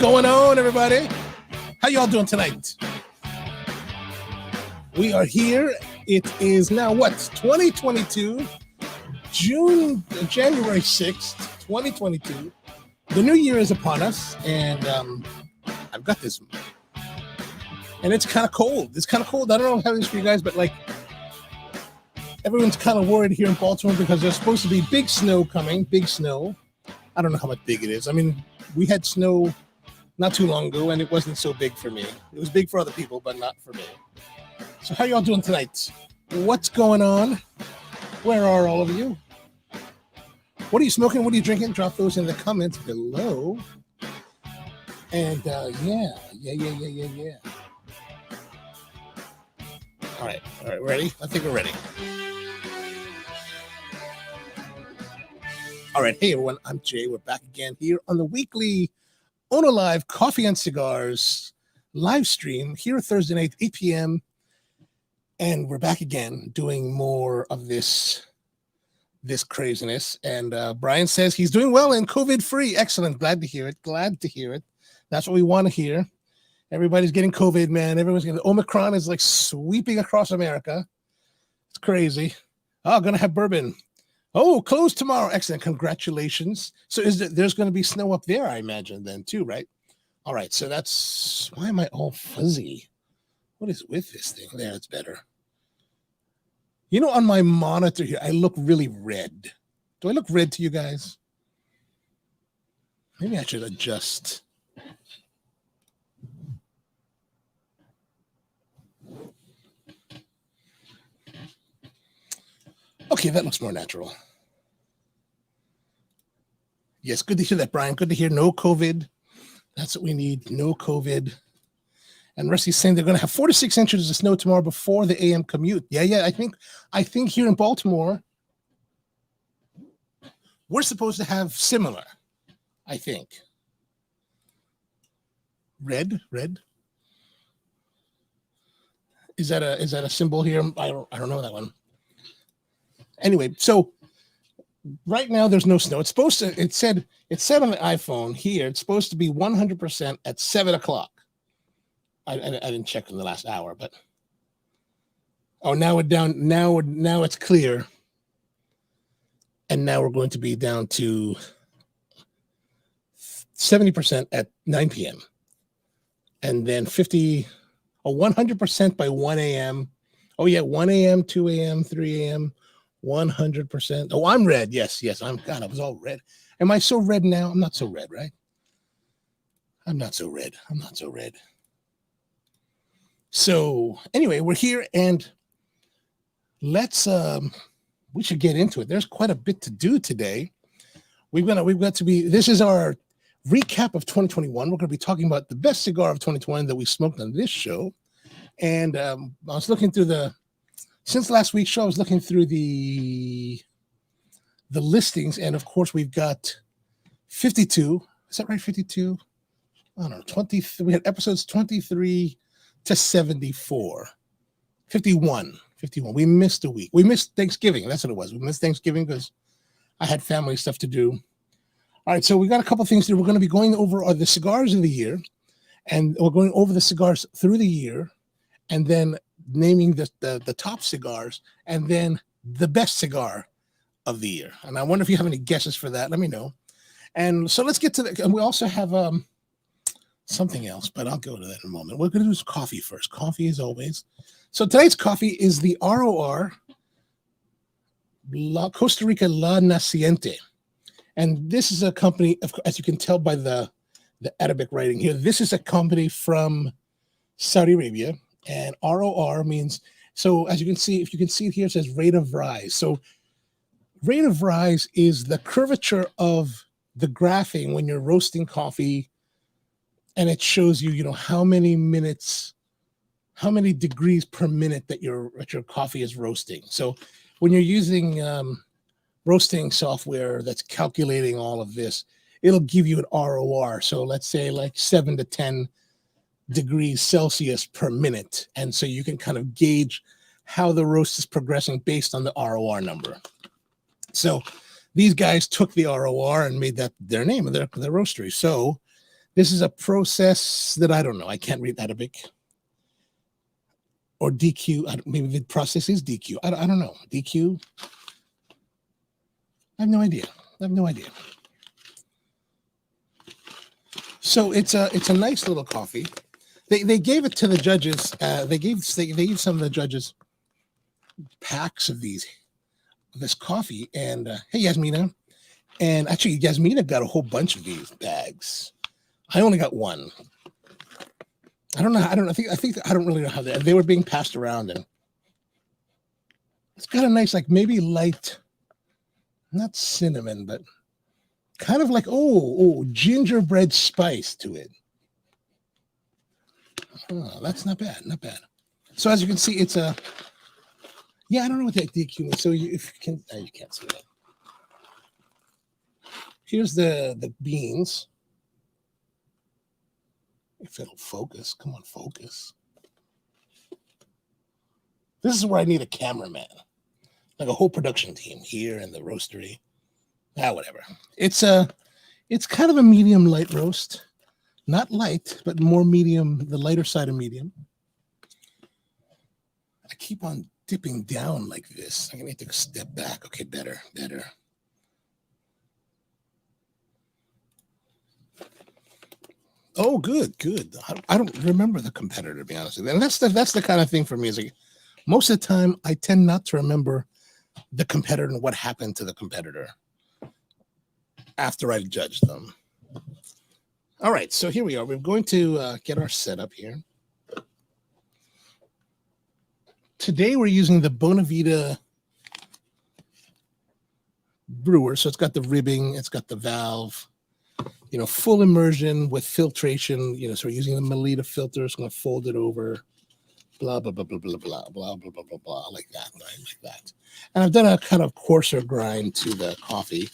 going on, everybody? How y'all doing tonight? We are here. It is now, 2022, January 6th, 2022. The new year is upon us, and I've got this. And it's kind of cold. It's kind of cold. I don't know how it is for you guys, but like, everyone's kind of worried here in Baltimore because there's supposed to be big snow coming, big snow. I don't know how much big it is. I mean, we had snow not too long ago, and it wasn't so big for me. It was big for other people, but not for me. So how y'all doing tonight? What's going on? Where are all of you? What are you smoking? What are you drinking? Drop those in the comments below. And yeah. All right, ready? I think we're ready. All right, hey everyone, I'm Jay. We're back again here on the weekly OnoLive Coffee and Cigars live stream here Thursday night, 8 p.m. And we're back again doing more of this craziness. And Brian says he's doing well and COVID-free. Excellent. Glad to hear it. That's what we want to hear. Everybody's getting COVID, man. Everyone's getting Omicron is like sweeping across America. It's crazy. Oh, gonna have bourbon. Oh, closed tomorrow. Excellent. Congratulations. So there's going to be snow up there, I imagine, then, too, right? All right. So that's... Why am I all fuzzy? What is with this thing? There, it's better. You know, on my monitor here, I look really red. Do I look red to you guys? Maybe I should adjust. Okay, that looks more natural. Yes, good to hear that, Brian. Good to hear no COVID. That's what we need, no COVID. And Rusty's saying they're going to have 4 to 6 inches of snow tomorrow before the AM commute. Yeah. I think here in Baltimore, we're supposed to have similar, I think. Red. Is that a symbol here? I don't know that one. Anyway, so right now there's no snow. It said on the iPhone here, it's supposed to be 100% at 7 o'clock. I didn't check in the last hour, but now we're down. Now it's clear, and now we're going to be down to 70% at 9 p.m. and then 100% by 1 a.m. Oh yeah, 1 a.m., 2 a.m., 3 a.m. 100%. Oh, I'm red. Yes. I was all red. Am I so red now? I'm not so red, right? I'm not so red. So anyway, we're here and let's we should get into it. There's quite a bit to do today. This is our recap of 2021. We're going to be talking about the best cigar of 2021 that we smoked on this show. And I was looking through since last week's show, I was looking through the listings, and of course we've got 52. Is that right? 52? I don't know. 20. We had episodes 23 to 74. 51. We missed a week. We missed Thanksgiving. That's what it was. We missed Thanksgiving because I had family stuff to do. All right, so we got a couple things to do. We're going to be going over the cigars of the year, and we're going over the cigars through the year, and then naming the top cigars, and then the best cigar of the year. And I wonder if you have any guesses for that. Let me know. And so let's get to and we also have something else, but I'll go to that in a moment. We're going to do coffee first. Coffee as always. So tonight's coffee is the ROR Costa Rica La Naciente. And this is a company, as you can tell by the Arabic writing here, this is a company from Saudi Arabia. And ROR means, so as you can see, if you can see it here, it says rate of rise. So rate of rise is the curvature of the graphing when you're roasting coffee, and it shows you, how many degrees per minute that your coffee is roasting. So when you're using roasting software that's calculating all of this, it'll give you an ROR. So let's say like 7 to 10 degrees Celsius per minute. And so you can kind of gauge how the roast is progressing based on the ROR number. So these guys took the ROR and made that their name of their roastery. So This is a process that I don't know. I can't read Arabic. Or DQ. Maybe the process is DQ. I don't know. DQ. I have no idea. So it's a nice little coffee. They gave it to the judges. They gave some of the judges packs of this coffee. And hey, Yasmina. And actually, Yasmina got a whole bunch of these bags. I only got one. I don't know. I don't really know how they were being passed around, and it's got a nice, like maybe light, not cinnamon, but kind of like gingerbread spice to it. Oh, that's not bad. So as you can see, it's I don't know what that DQ is. So you can't see that. Here's the beans. If it'll focus, come on, focus. This is where I need a cameraman, like a whole production team here in the roastery. Whatever. It's kind of a medium light roast, not light, but more medium, the lighter side of medium. I keep on dipping down like this. I'm gonna need to step back. Okay, better. Oh, good. I don't remember the competitor, to be honest with you. And that's the kind of thing for me. Is like most of the time I tend not to remember the competitor and what happened to the competitor after I judged them. All right, so here we are. We're going to get our setup here. Today we're using the Bonavita brewer. So it's got the ribbing, it's got the valve. Full immersion with filtration, so we're using the Melita filter. It's going to fold it over, blah, blah, blah, blah, blah, blah, blah, blah, blah, blah, blah, like that, right? Like that. And I've done a kind of coarser grind to the coffee.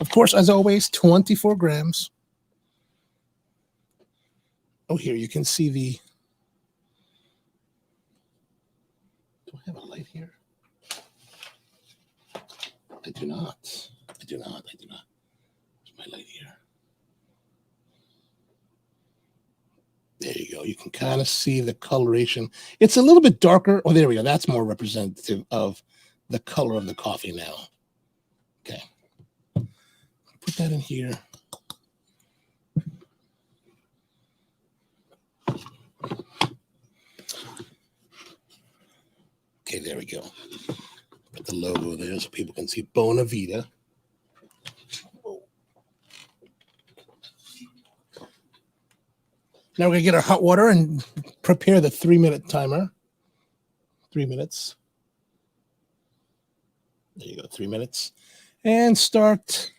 Of course, as always, 24 grams. Oh, here you can see the... Do I have a light here? I do not. Where's my light here? There you go. You can kind of see the coloration. It's a little bit darker. Oh, there we go. That's more representative of the color of the coffee now. Okay. Put that in here. Okay, there we go. Put the logo there so people can see Bonavita. Now we're going to get our hot water and prepare the 3-minute timer. 3 minutes. There you go, 3 minutes. And start.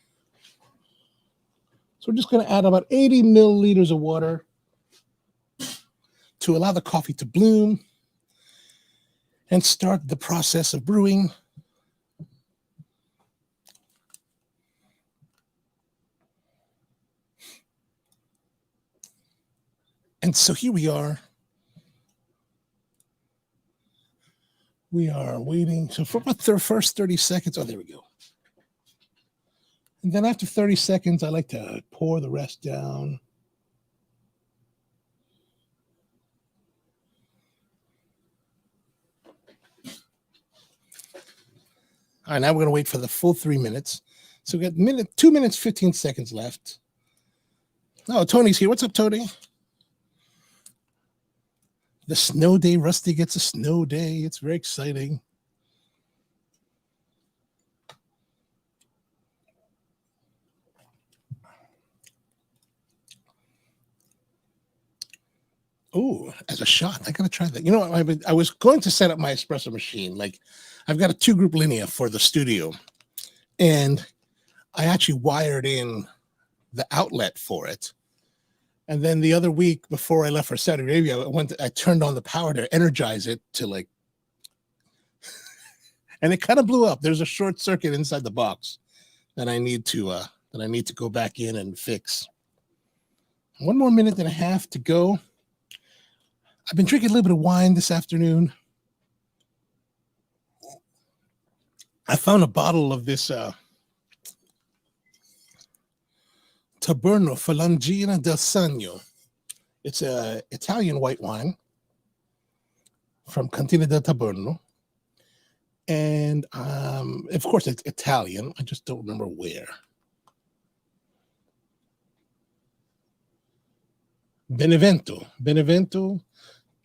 So we're just going to add about 80 milliliters of water to allow the coffee to bloom and start the process of brewing. And so here we are. We are waiting. So for about the first 30 seconds, oh, there we go. And then after 30 seconds, I like to pour the rest down. All right, now we're going to wait for the full 3 minutes. So we got 2 minutes, 15 seconds left. Oh, Tony's here. What's up, Tony? The snow day. Rusty gets a snow day. It's very exciting. Oh, as a shot. I got to try that. You know, I was going to set up my espresso machine. Like, I've got a 2-group linea for the studio. And I actually wired in the outlet for it. And then the other week before I left for Saudi Arabia, I turned on the power to energize it to like, and it kind of blew up. There's a short circuit inside the box that I need to go back in and fix. 1 more minute and a half to go. I've been drinking a little bit of wine this afternoon. I found a bottle of this Taberno Falangina del Sagno. It's a Italian white wine from Cantina del Taberno. And of course, it's Italian. I just don't remember where. Benevento,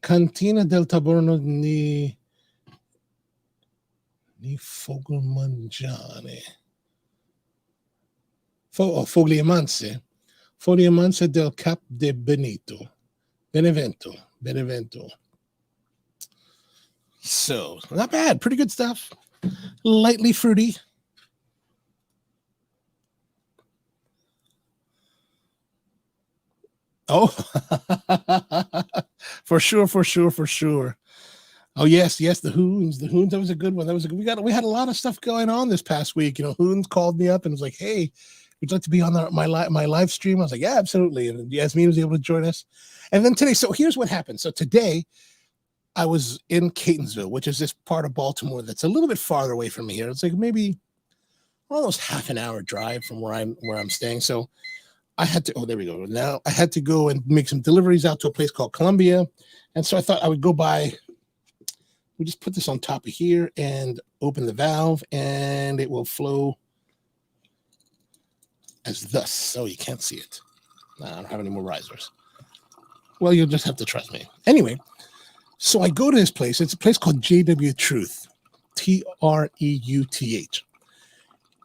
Cantina del Taberno ni Fogelmangiane. Fogliamanse del Cap de Benito. Benevento. So, not bad. Pretty good stuff. Lightly fruity. Oh, for sure. Oh, yes, the Hoons. The Hoons, that was a good one. We had a lot of stuff going on this past week. You know, Hoons called me up and was like, hey, would you like to be on my live stream? I was like, yeah, absolutely. And Yasmin was able to join us. And then today, so here's what happened. So today, I was in Catonsville, which is this part of Baltimore that's a little bit farther away from me here. It's like maybe almost half an hour drive from where I'm staying. So I had to, there we go. Now I had to go and make some deliveries out to a place called Columbia. And so I thought I would go by, we just put this on top of here and open the valve and it will flow as thus. So you can't see it. I don't have any more risers. Well, you'll just have to trust me. Anyway, so I go to this place. It's a place called JW Truth, Treuth.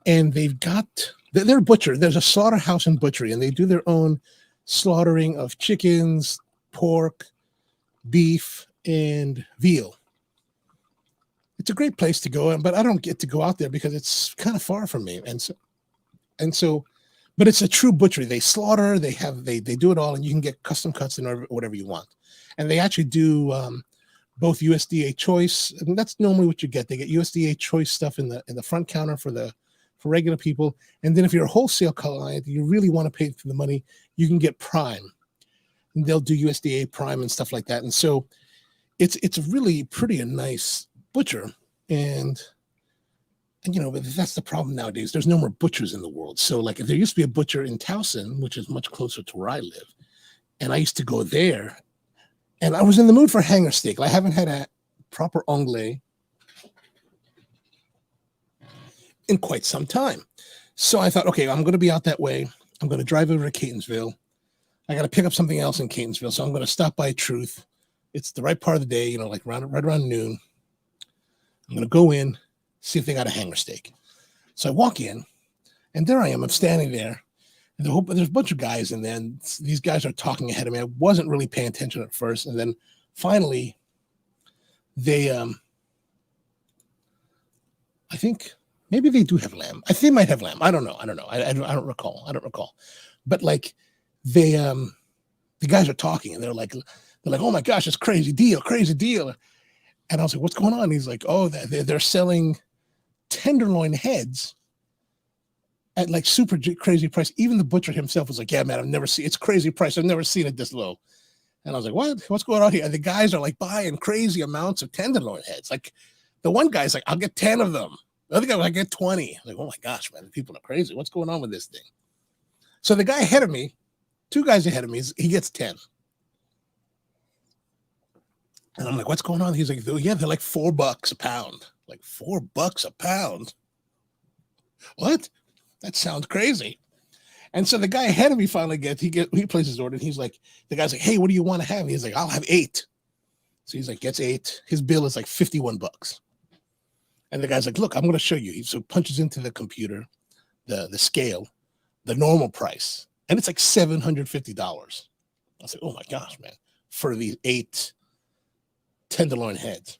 And they're a butcher. There's a slaughterhouse and butchery, and they do their own slaughtering of chickens, pork, beef, and veal. It's a great place to go, but I don't get to go out there because it's kind of far from me. And so, but it's a true butchery. They slaughter, they do it all, and you can get custom cuts and whatever you want. And they actually do both USDA choice, and that's normally what you get. They get USDA choice stuff in the front counter for regular people. And then if you're a wholesale client, you really want to pay for the money, you can get prime. And they'll do USDA prime and stuff like that. And so it's really pretty a nice butcher. And you know, but that's the problem nowadays. There's no more butchers in the world. So like if there used to be a butcher in Towson, which is much closer to where I live, and I used to go there, and I was in the mood for hanger steak. I haven't had a proper onglet in quite some time. So I thought, okay, I'm going to be out that way. I'm going to drive over to Catonsville. I got to pick up something else in Catonsville. So I'm going to stop by Truth. It's the right part of the day, you know, like right around noon. I'm going to go in, see if they got a hanger steak. So I walk in, and there I am. I'm standing there. And there's a bunch of guys in there, and these guys are talking ahead of me. I wasn't really paying attention at first. And then finally, they, I think maybe they do have lamb. I think they might have lamb. I don't know. I don't recall. But like the guys are talking, and they're like, oh my gosh, it's crazy deal. And I was like, what's going on? He's like, oh, they're selling tenderloin heads at like super crazy price. Even the butcher himself was like, yeah, man, it's crazy price. I've never seen it this low. And I was like, what's going on here? And the guys are like buying crazy amounts of tenderloin heads. Like the one guy's like, I'll get 10 of them. The other guy was like, I get 20. I'm like, oh my gosh, man, people are crazy. What's going on with this thing? So the guy ahead of me, two guys ahead of me, he gets 10. And I'm like, what's going on? He's like, oh, yeah, they're like $4 a pound. Like $4 a pound. What? That sounds crazy. And so the guy ahead of me finally he places his order, and he's like, the guy's like, hey, what do you want to have? And he's like, I'll have 8. So he's like, gets 8. His bill is like $51. And the guy's like, look, I'm going to show you. So punches into the computer, the scale, the normal price, and it's like $750. I was like, oh my gosh, man, for these 8 tenderloin heads.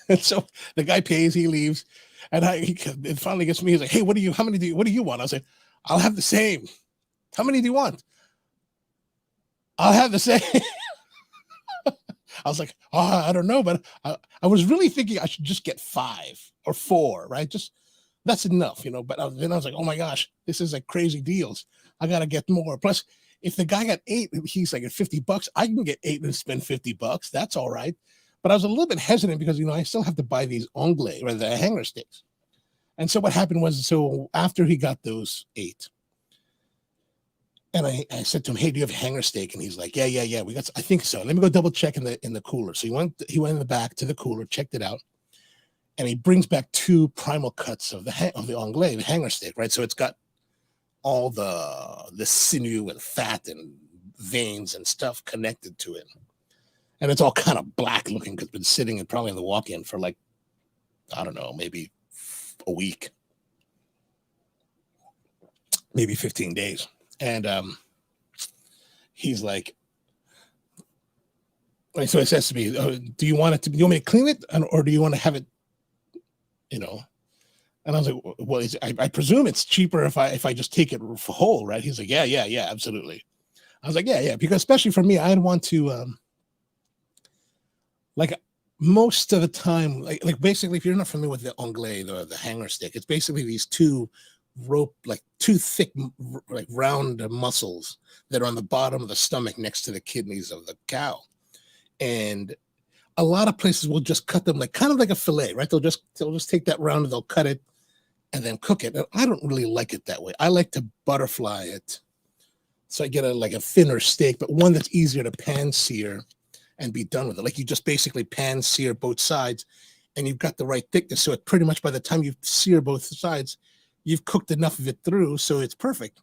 And so the guy pays, he leaves, and it finally gets me. He's like, hey, what do you want? I was like, I'll have the same. How many do you want? I'll have the same. I was like, oh, I don't know, but I was really thinking I should just get 5 or 4, right? Just that's enough, you know. But then I was like, oh my gosh, this is like crazy deals. I gotta get more. Plus, if the guy got 8, he's like at $50. I can get 8 and spend $50. That's all right. But I was a little bit hesitant because, you know, I still have to buy these onglet or the hanger sticks. And so what happened was, so after he got those 8, And I said to him, "Hey, do you have hanger steak?" And he's like, "Yeah. We got. I think so. Let me go double check in the cooler." So he went in the back to the cooler, checked it out, and he brings back 2 primal cuts of the Anglais, the hanger steak, right? So it's got all the sinew and fat and veins and stuff connected to it, and it's all kind of black looking because it's been sitting and probably in the walk-in for like, I don't know, maybe a week, maybe 15 days. And he's like, so he says to me, "Oh, do you want me to clean it, or do you want to have it, you know?" And I was like, "Well, I presume it's cheaper if I just take it for whole, right?" He's like, "Yeah, absolutely." I was like, "Yeah," because especially for me, I'd want to like most of the time, like basically, if you're not familiar with the Anglais, the hanger stick, it's basically these 2 rope, like 2 thick, like round muscles that are on the bottom of the stomach next to the kidneys of the cow. And a lot of places will just cut them like kind of like a fillet, right? They'll just take that round and they'll cut it and then cook it. And I don't really like it that way. I like to butterfly it, so I get a thinner steak, but one that's easier to pan sear and be done with it. Like you just basically pan sear both sides, and you've got the right thickness. So it pretty much by the time you sear both sides, you've cooked enough of it through, so it's perfect.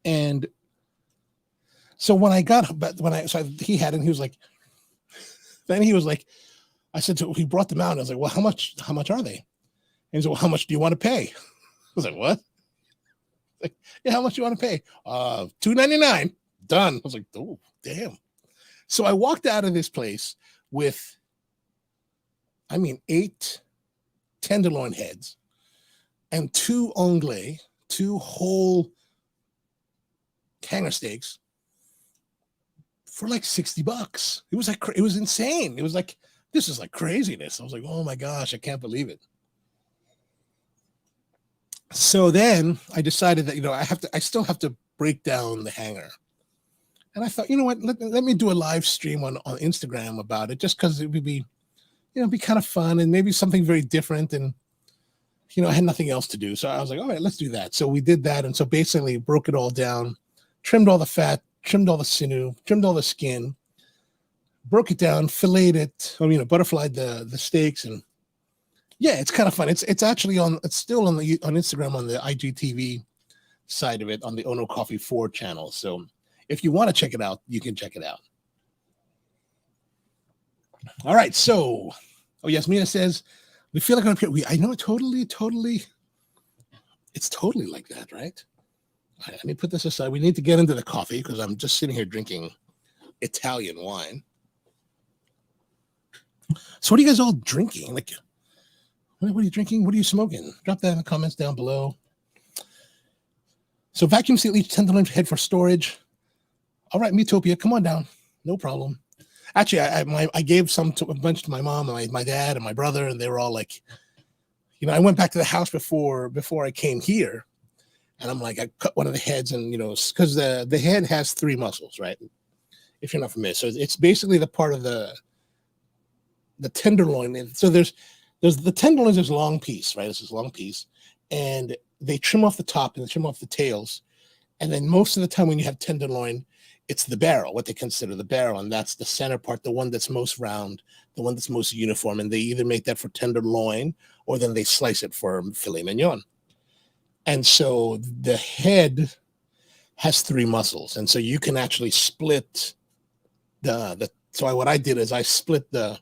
And so when I got, but when I, so he had it, and he was like, then he was like, I said to, he brought them out, and I was like, "Well, how much are they?" And he said, "Well, how much do you want to pay?" I was like, "What?" Like, "Yeah, how much do you want to pay?" $2.99. Done. I was like, "Oh, damn." So I walked out of this place with, 8 tenderloin heads and 2 Anglais, 2 whole hanger steaks for like $60. It was like, it was insane. It was like, this is like craziness. I was like, "Oh my gosh, I can't believe it." So then I decided that, I still have to break down the hanger. And I thought, you know what, let me do a live stream on Instagram about it, just because it would be, be kind of fun and maybe something very different. And, I had nothing else to do. So I was like, all right, let's do that. So we did that. And so basically broke it all down, trimmed all the fat, trimmed all the sinew, trimmed all the skin, broke it down, filleted it, butterflied the steaks. And yeah, it's kind of fun. It's actually it's still on Instagram, on the IGTV side of it, on the onocoffee 4 channel. So if you want to check it out, you can check it out. All right. So, yes, Mina says, we feel like I know, totally. It's totally like that, right? All right, let me put this aside. We need to get into the coffee because I'm just sitting here drinking Italian wine. So what are you guys all drinking? Like, what are you drinking? What are you smoking? Drop that in the comments down below. So vacuum seal each tenderloin head for storage. All right, Metopia, come on down. No problem. Actually, I gave a bunch to my mom, and my dad, and my brother, and they were all like, I went back to the house before I came here, and I'm like, I cut one of the heads, and because the head has 3 muscles, right? If you're not familiar, so it's basically the part of the tenderloin. So there's the tenderloin is this long piece, right? It's this long piece, and they trim off the top and they trim off the tails, and then most of the time when you have tenderloin, it's the barrel, what they consider the barrel, and that's the center part, the one that's most round, the one that's most uniform, and they either make that for tenderloin or then they slice it for filet mignon. And so the head has 3 muscles, and so you can actually split so what I did is I split the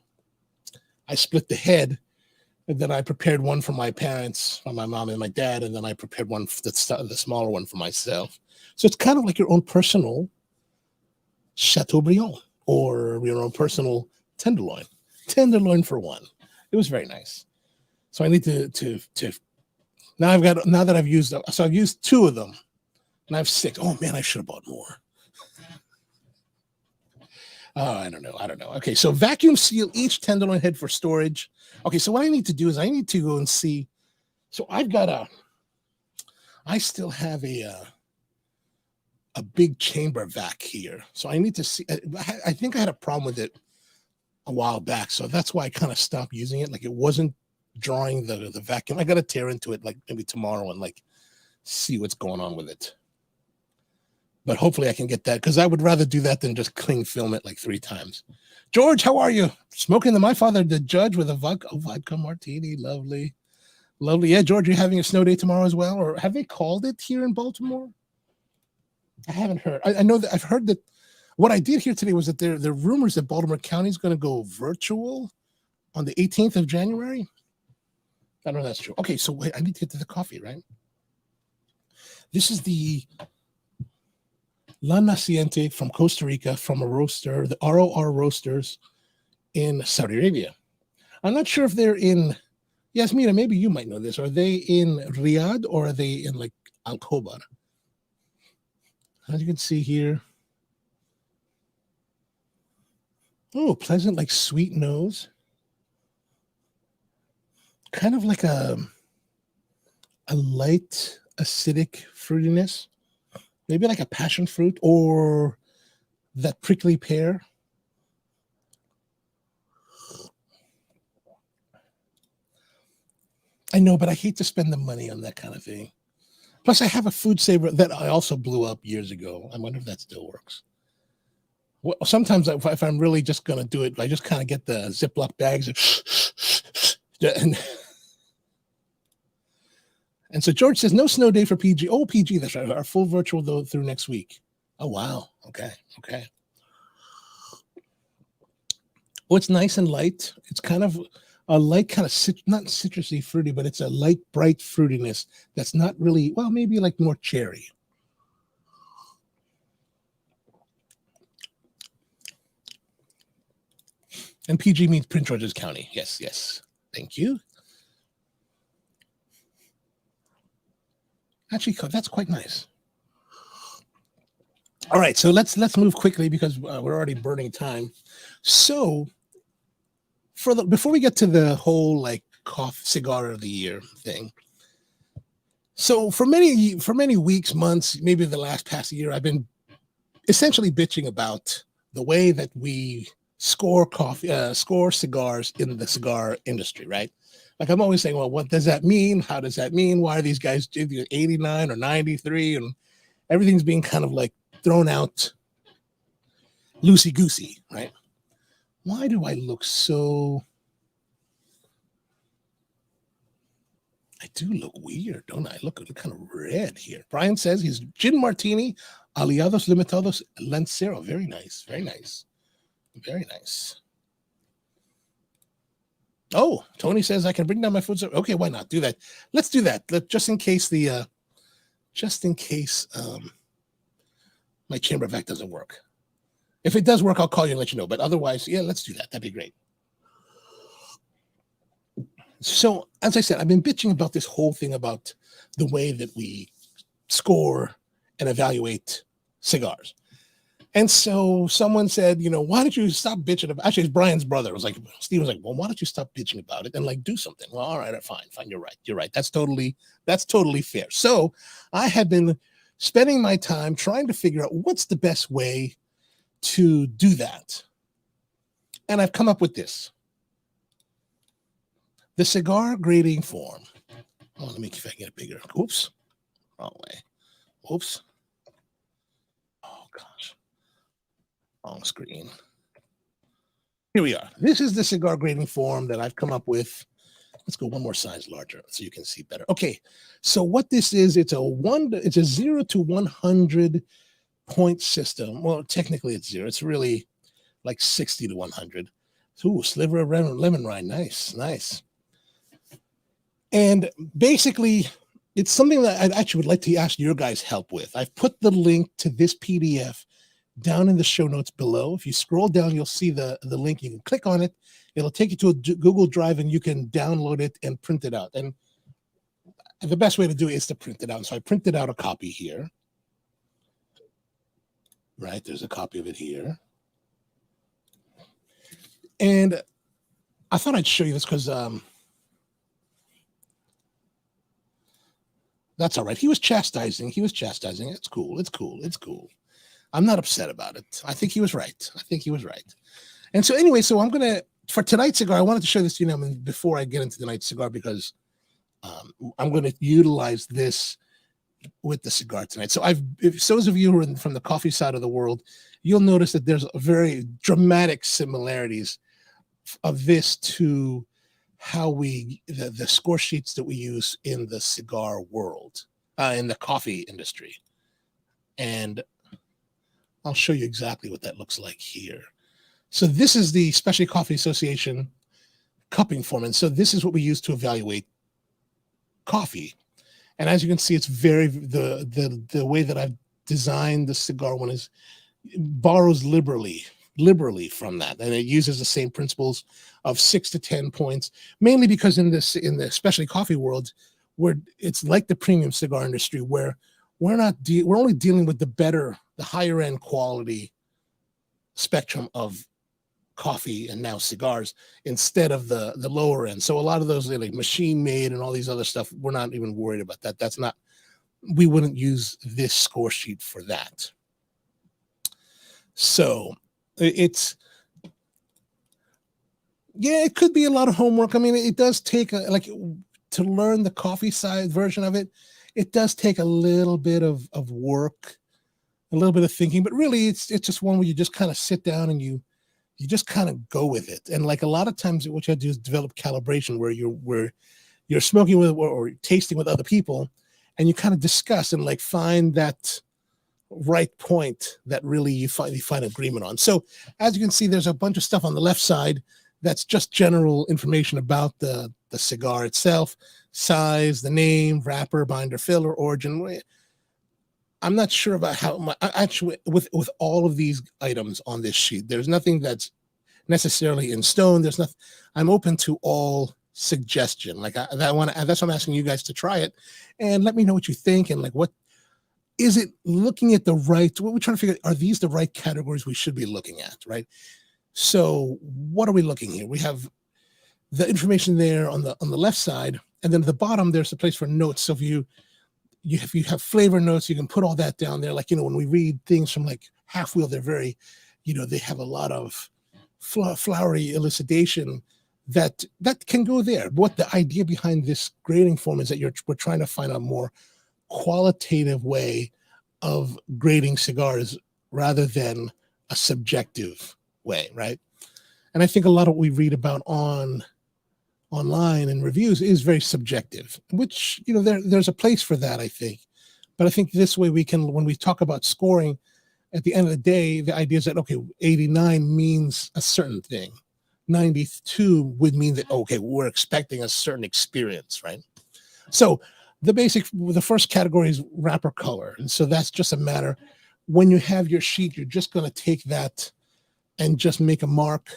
head, and then I prepared one for my parents, for my mom and my dad, and then I prepared one for the smaller one for myself. So it's kind of like your own personal Chateaubriand, or your own personal tenderloin for one. It was very nice. So I need to now that I've used 2 of them, and I have 6. Oh man, I should have bought more. Oh, I don't know. Okay, so vacuum seal each tenderloin head for storage. Okay, so what I need to do is I need to go and see. So I still have a big chamber vac here. So I need to see. I think I had a problem with it a while back, so that's why I kind of stopped using it. Like, it wasn't drawing the vacuum. I got to tear into it like maybe tomorrow and like see what's going on with it. But hopefully I can get that because I would rather do that than just cling film it like 3 times. George, how are you? Smoking the My Father the Judge with a vodka martini. Lovely. Lovely. Yeah, George, you're having a snow day tomorrow as well? Or have they called it here in Baltimore? I haven't heard. I know that I've heard that. What I did hear today was that there are rumors that Baltimore County is going to go virtual on the 18th of January. I don't know if that's true. Okay, so wait, I need to get to the coffee, right? This is the La Naciente from Costa Rica from a roaster, the ROR Roasters in Saudi Arabia. I'm not sure if they're in, Yasmina, maybe you might know this. Are they in Riyadh or are they in like Al Khobar? As you can see here. Oh, pleasant, like sweet nose. Kind of like a light acidic fruitiness. Maybe like a passion fruit or that prickly pear. I know, but I hate to spend the money on that kind of thing. Plus, I have a food saver that I also blew up years ago. I wonder if that still works. Well, sometimes if I'm really just going to do it, I just kind of get the Ziploc bags and so George says, no snow day for PG. Oh, PG, that's right. Our full virtual though through next week. Oh, wow. Okay. Oh, it's nice and light. It's kind of a light kind of, not citrusy fruity, but it's a light, bright fruitiness that's not really, well, maybe like more cherry. And PG means Prince George's County. Yes. Thank you. Actually, that's quite nice. All right, so let's move quickly because we're already burning time. So, before we get to the whole like cigar of the year thing, so for many weeks, months, maybe the past year, I've been essentially bitching about the way that we score cigars in the cigar industry, right? Like I'm always saying, well, what does that mean? How does that mean? Why are these guys 89 or 93 and everything's being kind of like thrown out loosey-goosey, right? Why do I look so... I do look weird, don't I? Look kind of red here. Brian says he's gin martini, aliados limitados, Lancero. Very nice. Oh, Tony says I can bring down my food. Okay, why not do that? Let's do that. Just in case my chamber vac doesn't work. If it does work, I'll call you and let you know. But otherwise, yeah, let's do that. That'd be great. So, as I said, I've been bitching about this whole thing about the way that we score and evaluate cigars. And so someone said, why don't you stop bitching about, actually it's Brian's brother. It was like, Steve was like, well, why don't you stop bitching about it and like do something? Well, all right, fine. You're right. That's totally fair. So I have been spending my time trying to figure out what's the best way to do that. And I've come up with this. The cigar grading form. Oh, let me see if I can get it bigger. Oops. Wrong way. Oops. Oh, gosh. Wrong screen. Here we are. This is the cigar grading form that I've come up with. Let's go one more size larger so you can see better. Okay. So what this is, it's a 0 to 100 point system. Well, technically it's 0. It's really like 60 to 100. Ooh, sliver of lemon rind. Nice. And basically, it's something that I actually would like to ask your guys' help with. I've put the link to this PDF down in the show notes below. If you scroll down, you'll see the link. You can click on it. It'll take you to a Google Drive, and you can download it and print it out. And the best way to do it is to print it out. So I printed out a copy here. Right, there's a copy of it here. And I thought I'd show you this because... that's all right. He was chastising. It's cool. I'm not upset about it. I think he was right. And so anyway, for tonight's cigar, I wanted to show this to you before I get into tonight's cigar because I'm going to utilize this with the cigar tonight. So if those of you who are from the coffee side of the world, you'll notice that there's very dramatic similarities of this to how the score sheets that we use in the cigar world, in the coffee industry. And I'll show you exactly what that looks like here. So this is the Specialty Coffee Association cupping form. And so this is what we use to evaluate coffee. And as you can see, it's very, the way that I've designed the cigar one is borrows liberally from that, and it uses the same principles of 6 to 10 points, mainly because in the especially coffee world, where it's like the premium cigar industry, where we're only dealing with the higher end quality spectrum of coffee and now cigars instead of the lower end. So a lot of those like machine made and all these other stuff, we're not even worried about that. We wouldn't use this score sheet for that. So it could be a lot of homework. I mean, it does take to learn the coffee side version of it. It does take a little bit of work, a little bit of thinking, but really it's just one where you just kind of sit down and you just kind of go with it. And like a lot of times what you have to do is develop calibration where you're smoking with or tasting with other people, and you kind of discuss and like find that right point that really you find agreement on. So as you can see, there's a bunch of stuff on the left side that's just general information about the cigar itself, size, the name, wrapper, binder, filler, origin. I'm not sure about how much actually with all of these items on this sheet. There's nothing that's necessarily in stone. There's nothing. I'm open to all suggestion. Like that's why I'm asking you guys to try it and let me know what you think and like what is it looking at the right. What we're trying to figure out, are these the right categories we should be looking at, right? So what are we looking here? We have the information there on the left side, and then at the bottom there's a place for notes. So if you have flavor notes, you can put all that down there. Like, when we read things from like Half Wheel, they're very, they have a lot of flowery elucidation that can go there. What the idea behind this grading form is that we're trying to find a more qualitative way of grading cigars rather than a subjective way, right? And I think a lot of what we read about online and reviews is very subjective, which there's a place for that, I think. But I think this way we can, when we talk about scoring, at the end of the day, the idea is that 89 means a certain thing, 92 would mean that we're expecting a certain experience, right? So the first category is wrapper color, and so that's just a matter when you have your sheet, you're just going to take that and just make a mark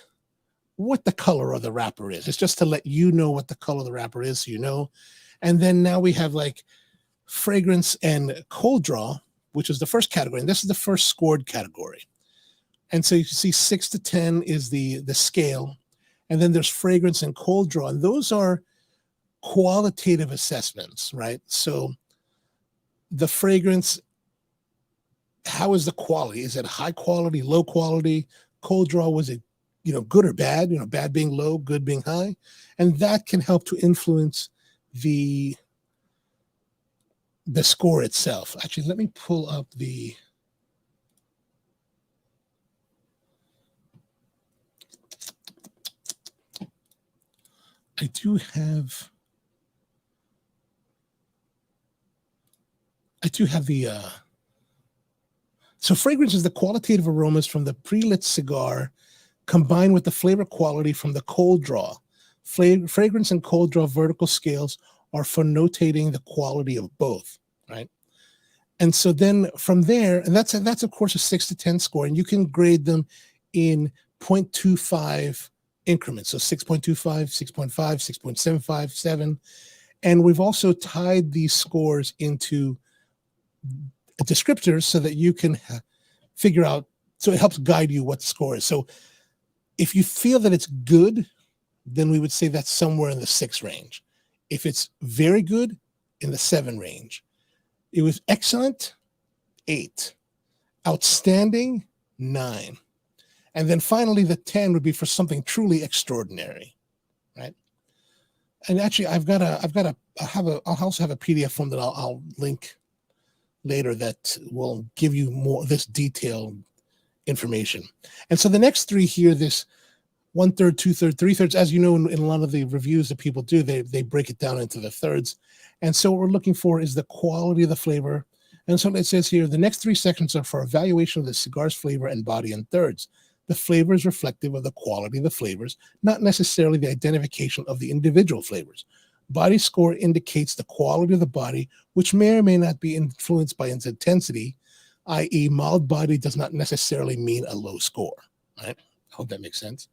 what the color of the wrapper is. It's just to let you know what the color of the wrapper is, so And then now we have like fragrance and cold draw, which is the first category, and this is the first scored category. And so you can see 6 to 10 is the scale, and then there's fragrance and cold draw, and those are qualitative assessments, right? So the fragrance, how is the quality? Is it high quality, low quality? Cold draw, was it good or bad? Bad being low, good being high, and that can help to influence the score itself. Actually, let me pull up the. I do have the. So fragrance is the qualitative aromas from the pre-lit cigar combined with the flavor quality from the cold draw. Fragrance and cold draw vertical scales are for notating the quality of both, right? And so then from there, and that's of course a 6 to 10 score, and you can grade them in 0.25 increments. So 6.25, 6.5, 6.75, 7. And we've also tied these scores into descriptors so that you can figure out, so it helps guide you what the score is. So if you feel that it's good, then we would say that's somewhere in the 6 range. If it's very good, in the 7 range. It was excellent, 8. Outstanding, 9. And then finally, the 10 would be for something truly extraordinary, right? And actually, I'll also have a PDF form that I'll link later that will give you more this detailed information. And so the next three here, this 1/3, 2/3, 3/3, as you know, in a lot of the reviews that people do, they break it down into the thirds. And so what we're looking for is the quality of the flavor. And so it says here, the next three sections are for evaluation of the cigar's flavor and body in thirds. The flavor is reflective of the quality of the flavors, not necessarily the identification of the individual flavors. Body score indicates the quality of the body, which may or may not be influenced by its intensity, i.e. mild body does not necessarily mean a low score. Right? I hope that makes sense.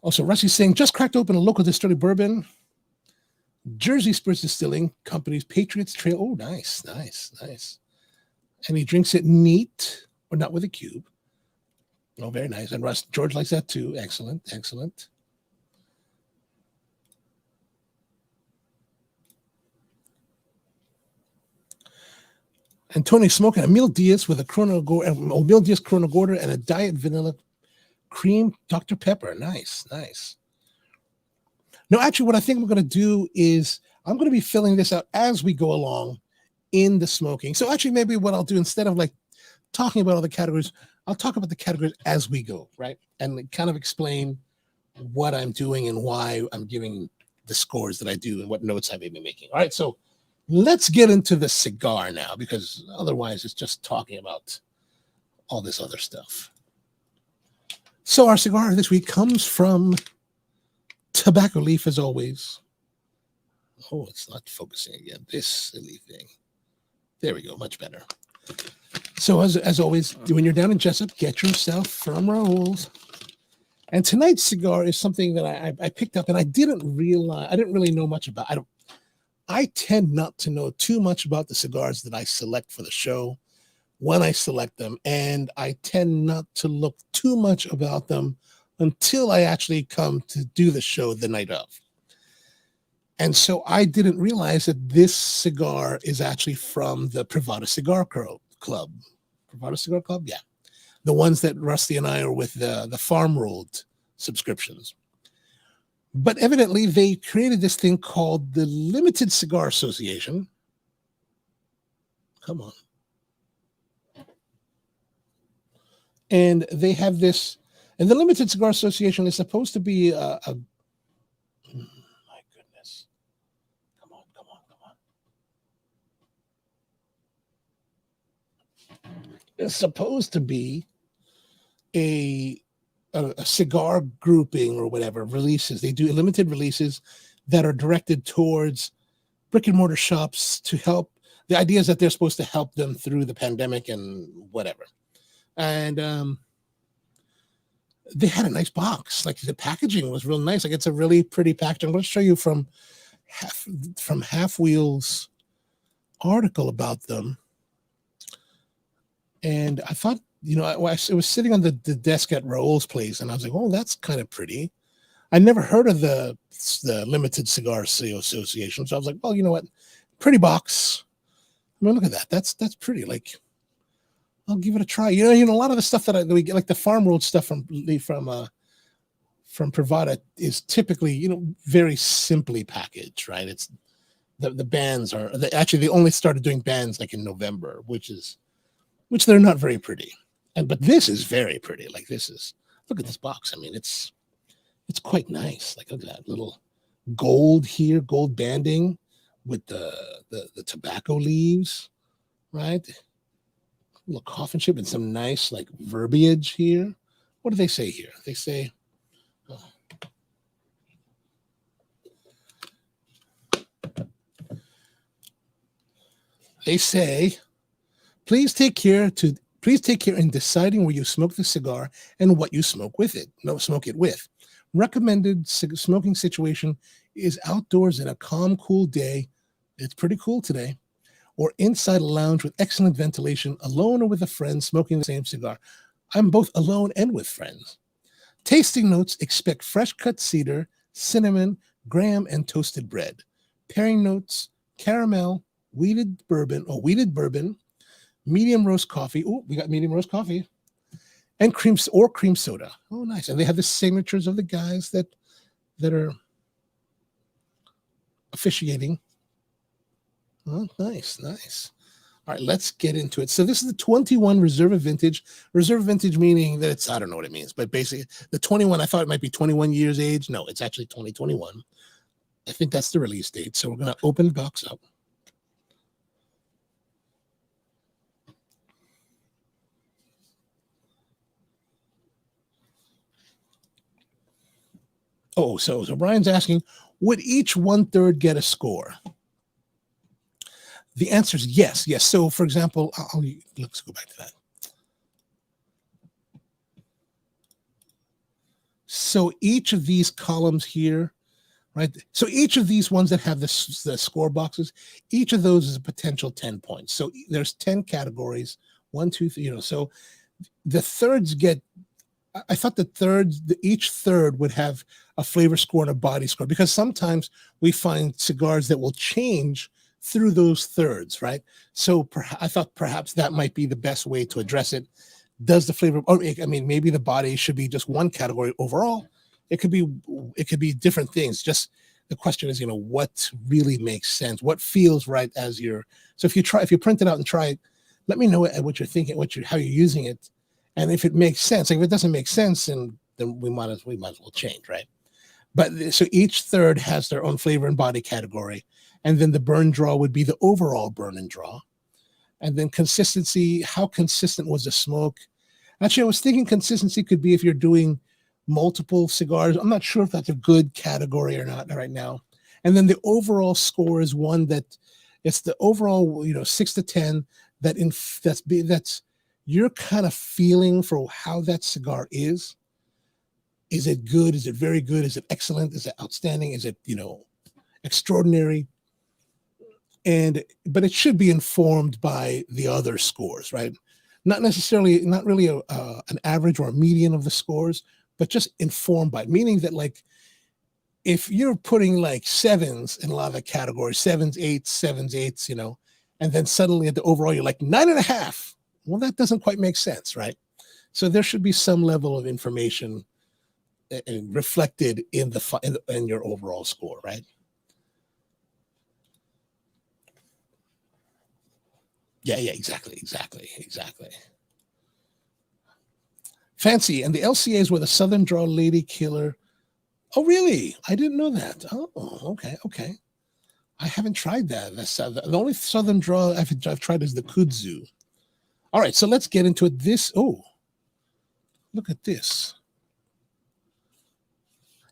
Also, Rusty's saying, just cracked open a local distillery bourbon. Jersey Spirits Distilling Company's Patriots Trail. Oh, nice. And he drinks it neat, or not with a cube. Oh, very nice. And George likes that too. Excellent. And Tony's smoking a Mil Diaz with a Mil Diaz Corona Gorda and a Diet Vanilla Cream Dr. Pepper. Nice. No, actually, what I think I'm going to do is I'm going to be filling this out as we go along in the smoking. So actually, maybe what I'll do, instead of like talking about all the categories, I'll talk about the categories as we go, right? And kind of explain what I'm doing and why I'm giving the scores that I do and what notes I may be making. All right, so let's get into the cigar now, because otherwise it's just talking about all this other stuff. So our cigar this week comes from Tobacco Leaf, as always. Oh, it's not focusing again. This silly thing. There we go, much better. So as always, when you're down in Jessup, get yourself from Raoul's. And tonight's cigar is something that I picked up, and I didn't really know much about. I tend not to know too much about the cigars that I select for the show when I select them, and I tend not to look too much about them until I actually come to do the show the night of. And so I didn't realize that this cigar is actually from the Privada Cigar Club. Privada Cigar Club? Yeah. The ones that Rusty and I are with, the farm rolled subscriptions. But evidently they created this thing called the Limited Cigar Association. Come on. And they have this, and the Limited Cigar Association is supposed to be my goodness. Come on. It's supposed to be a cigar grouping or whatever, releases. They do limited releases that are directed towards brick and mortar shops to help. The idea is that they're supposed to help them through the pandemic and whatever. And they had a nice box. Like the packaging was real nice. Like it's a really pretty package. I'm going to show you from Half Wheel's article about them. And I thought, it was sitting on the desk at Raoul's place, and I was like, oh, that's kind of pretty. I never heard of the Limited Cigar Association. So I was like, well, you know what? Pretty box. I mean, look at that. That's pretty. Like, I'll give it a try. A lot of the stuff that we get, like the farm rolled stuff from Privada, is typically, very simply packaged, right? It's the bands are actually they only started doing bands like in November, which they're not very pretty. But this is very pretty. Like look at this box. I mean, it's quite nice. Like look at that little gold here, gold banding with the tobacco leaves, right? A little coffin ship and some nice like verbiage here. What do they say here? They say, please take care in deciding where you smoke the cigar and what you smoke it with. Recommended smoking situation is outdoors in a calm, cool day. It's pretty cool today. Or inside a lounge with excellent ventilation, alone or with a friend smoking the same cigar. I'm both alone and with friends. Tasting notes: expect fresh cut cedar, cinnamon, graham, and toasted bread. Pairing notes: caramel, wheated bourbon, medium roast coffee. Oh, we got medium roast coffee. And cream soda. Oh, nice. And they have the signatures of the guys that are officiating Oh, nice, nice. All right, let's get into it. So this is the 21 Reserva Vintage. Reserva Vintage meaning that it's, I don't know what it means, but basically the 21, I thought it might be 21 years age. No, it's actually 2021. I think that's the release date. So we're going to open the box up. Oh, so Brian's asking, would each 1/3 get a score? The answer is yes, yes. So, for example, let's go back to that. So each of these columns here, right? So each of these ones that have the score boxes, each of those is a potential 10 points. So there's 10 categories, 1, 2, 3, so the thirds get, I thought the thirds, each third would have a flavor score and a body score, because sometimes we find cigars that will change through those thirds, right? So I thought perhaps that might be the best way to address it. Does the flavor, or I mean, maybe the body should be just one category overall. It could be different things. Just the question is, what really makes sense, what feels right as so if you print it out and try it, let me know what you're thinking, how you're using it. And if it makes sense, if it doesn't make sense, then we might as well change, right? But so each third has their own flavor and body category. And then the burn draw would be the overall burn and draw. And then consistency, how consistent was the smoke? Actually, I was thinking consistency could be if you're doing multiple cigars. I'm not sure if that's a good category or not right now. And then the overall score is one that it's the overall, 6 to 10 that's your kind of feeling for how that cigar is. Is it good? Is it very good? Is it excellent? Is it outstanding? Is it, extraordinary? But it should be informed by the other scores, right? Not really an average or a median of the scores, but just informed by, meaning that, like, if you're putting like sevens in a lot of the categories, sevens, eights, and then suddenly at the overall, you're like 9.5. Well, that doesn't quite make sense, right? So there should be some level of information reflected in your overall score, right? Yeah, exactly. Fancy, and the LCAs were the Southern Draw Lady Killer. Oh, really? I didn't know that. Oh, okay. I haven't tried that. The only Southern Draw I've tried is the Kudzu. All right, so let's get into it. Look at this.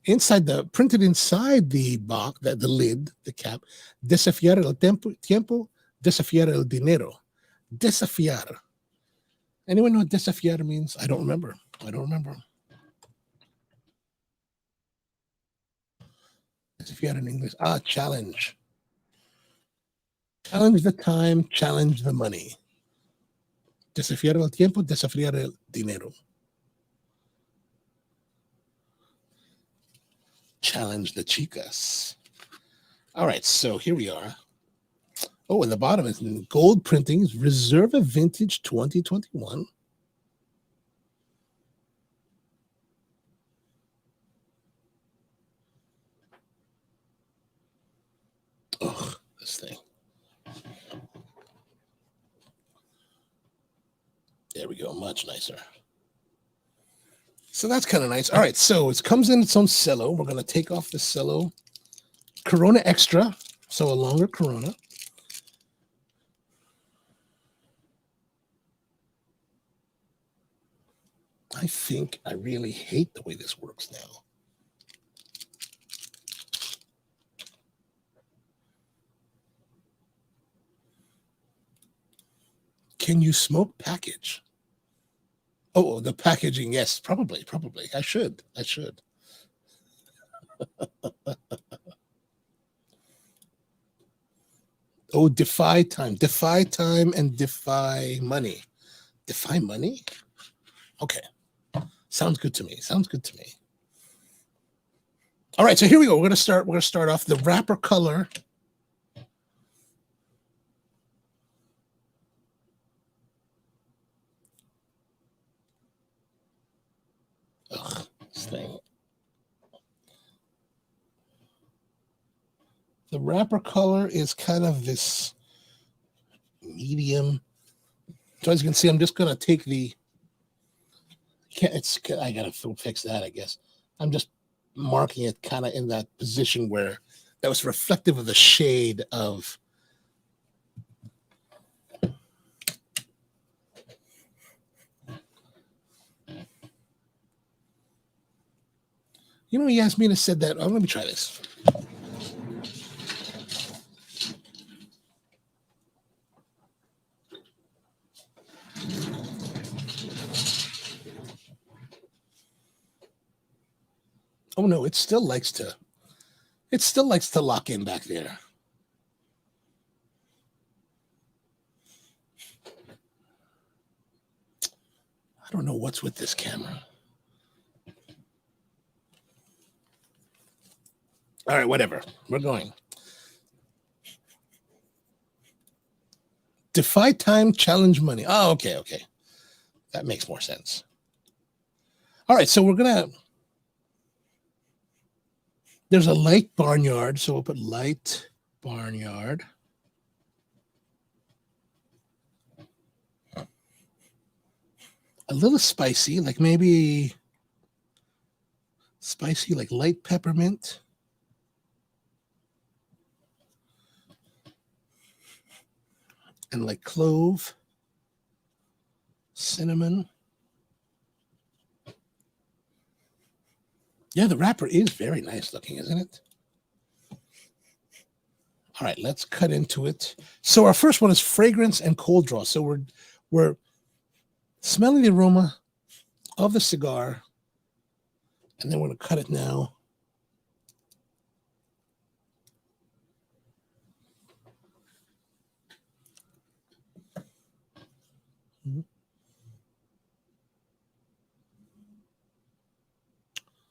Printed inside the box, the lid, the cap, desafiar el tiempo, desafiar el dinero. Desafiar. Anyone know what desafiar means? I don't remember. Desafiar in English. Challenge. Challenge the time, challenge the money. Desafiar el tiempo, desafiar el dinero. Challenge the chicas. All right, so here we are. Oh, and the bottom is gold printings, Reserva Vintage 2021. Oh, this thing. There we go, much nicer. So that's kind of nice. All right, so it comes in its own cello. We're going to take off the cello. Corona Extra, so a longer Corona. I think I really hate the way this works now. Can you smoke package? Oh, the packaging, yes, probably. I should. Oh, defy time and defy money. Defy money? Okay. Sounds good to me. All right, so here we go. We're gonna start off the wrapper color. Ugh, this thing. The wrapper color is kind of this medium. So as you can see, I'm just gonna take the. I gotta fix that, I guess. I'm just marking it kind of in that position where that was reflective of the shade of. You know, Yasmina said that. Oh, let me try this. Oh no, it still likes to lock in back there. I don't know what's with this camera. All right, whatever. We're going. Defy time, challenge money. Oh, okay. That makes more sense. All right, so we're gonna. There's a light barnyard, so we'll put light barnyard. A little spicy, like maybe spicy, like light peppermint. And like clove, cinnamon. Yeah, the wrapper is very nice looking, isn't it? All right, let's cut into it. So our first one is fragrance and cold draw. So we're smelling the aroma of the cigar, and then we're going to cut it now.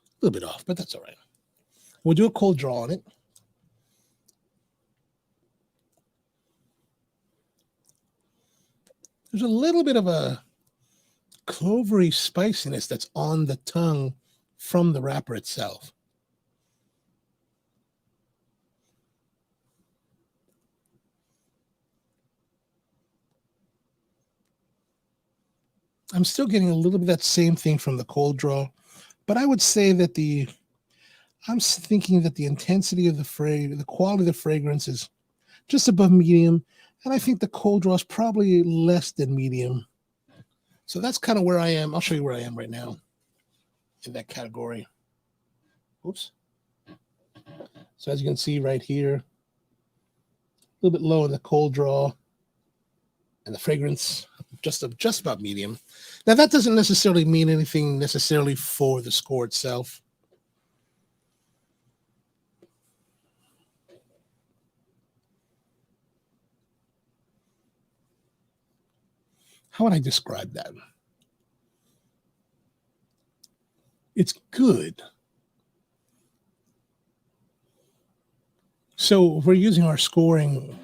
A little bit off, but that's all right. We'll do a cold draw on it. There's a little bit of a clovery spiciness that's on the tongue from the wrapper itself. I'm still getting a little bit of that same thing from the cold draw, but I would say that I'm thinking that the intensity of the quality of the fragrance is just above medium, and I think the cold draw is probably less than medium. So that's kind of where I am. I'll show you where I am right now in that category. Oops. So as you can see right here, a little bit low in the cold draw, and the fragrance just about medium. Now that doesn't necessarily mean anything necessarily for the score itself. How would I describe that? It's good. So we're using our scoring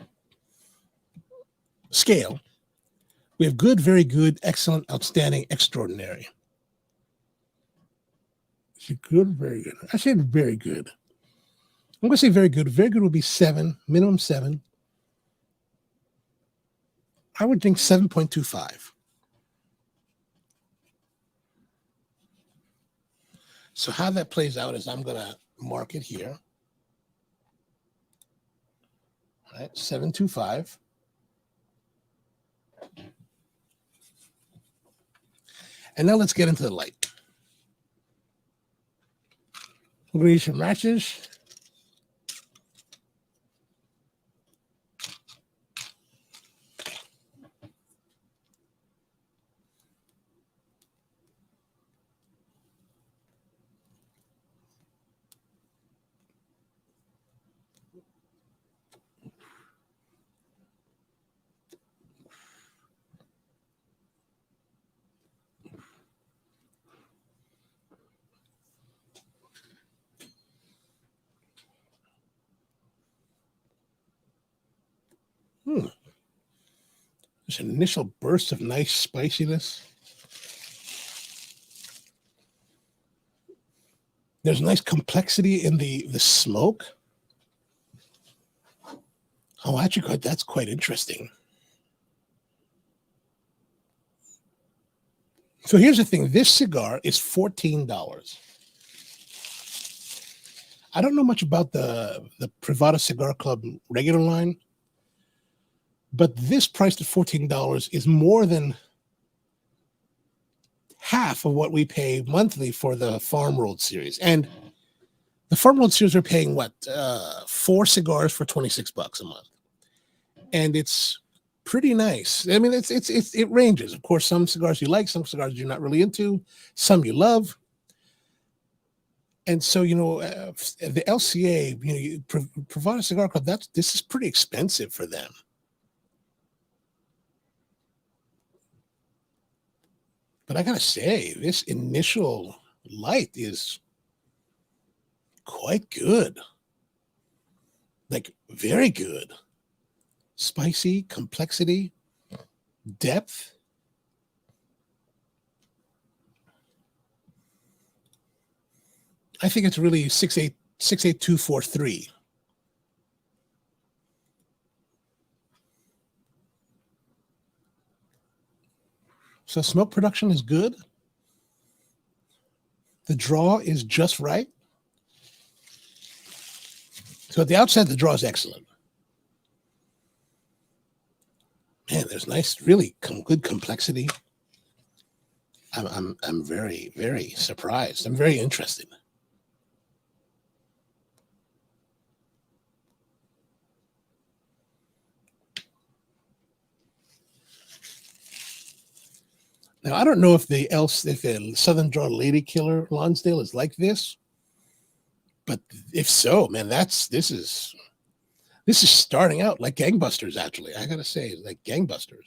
scale. We have good, very good, excellent, outstanding, extraordinary. Good, very good. I said very good. I'm going to say very good. Very good would be 7, minimum 7. I would think 7.25. So how that plays out is I'm going to mark it here. All right, 7.25. And now let's get into the light. We're going to use some matches. There's an initial burst of nice spiciness. There's nice complexity in the smoke. Oh, actually, that's quite interesting. So here's the thing. This cigar is $14. I don't know much about the Privada Cigar Club regular line, but this priced at $14 is more than half of what we pay monthly for the Farm World series. And the Farm World series are paying what? 4 cigars for $26 a month. And it's pretty nice. I mean, it ranges. Of course, some cigars you like, some cigars you're not really into, some you love. And so, the LCA, Privada Cigar Club, this is pretty expensive for them. But I gotta say, this initial light is quite good. Like, very good. Spicy, complexity, depth. I think it's really 68243. So smoke production is good. The draw is just right. So at the outset, the draw is excellent. Man, there's nice, really good complexity. I'm very, very surprised. I'm very interested. Now, I don't know if the Southern Draw Lady Killer Lonsdale is like this, but if so, man, this is starting out like gangbusters. Actually, I gotta say, like gangbusters.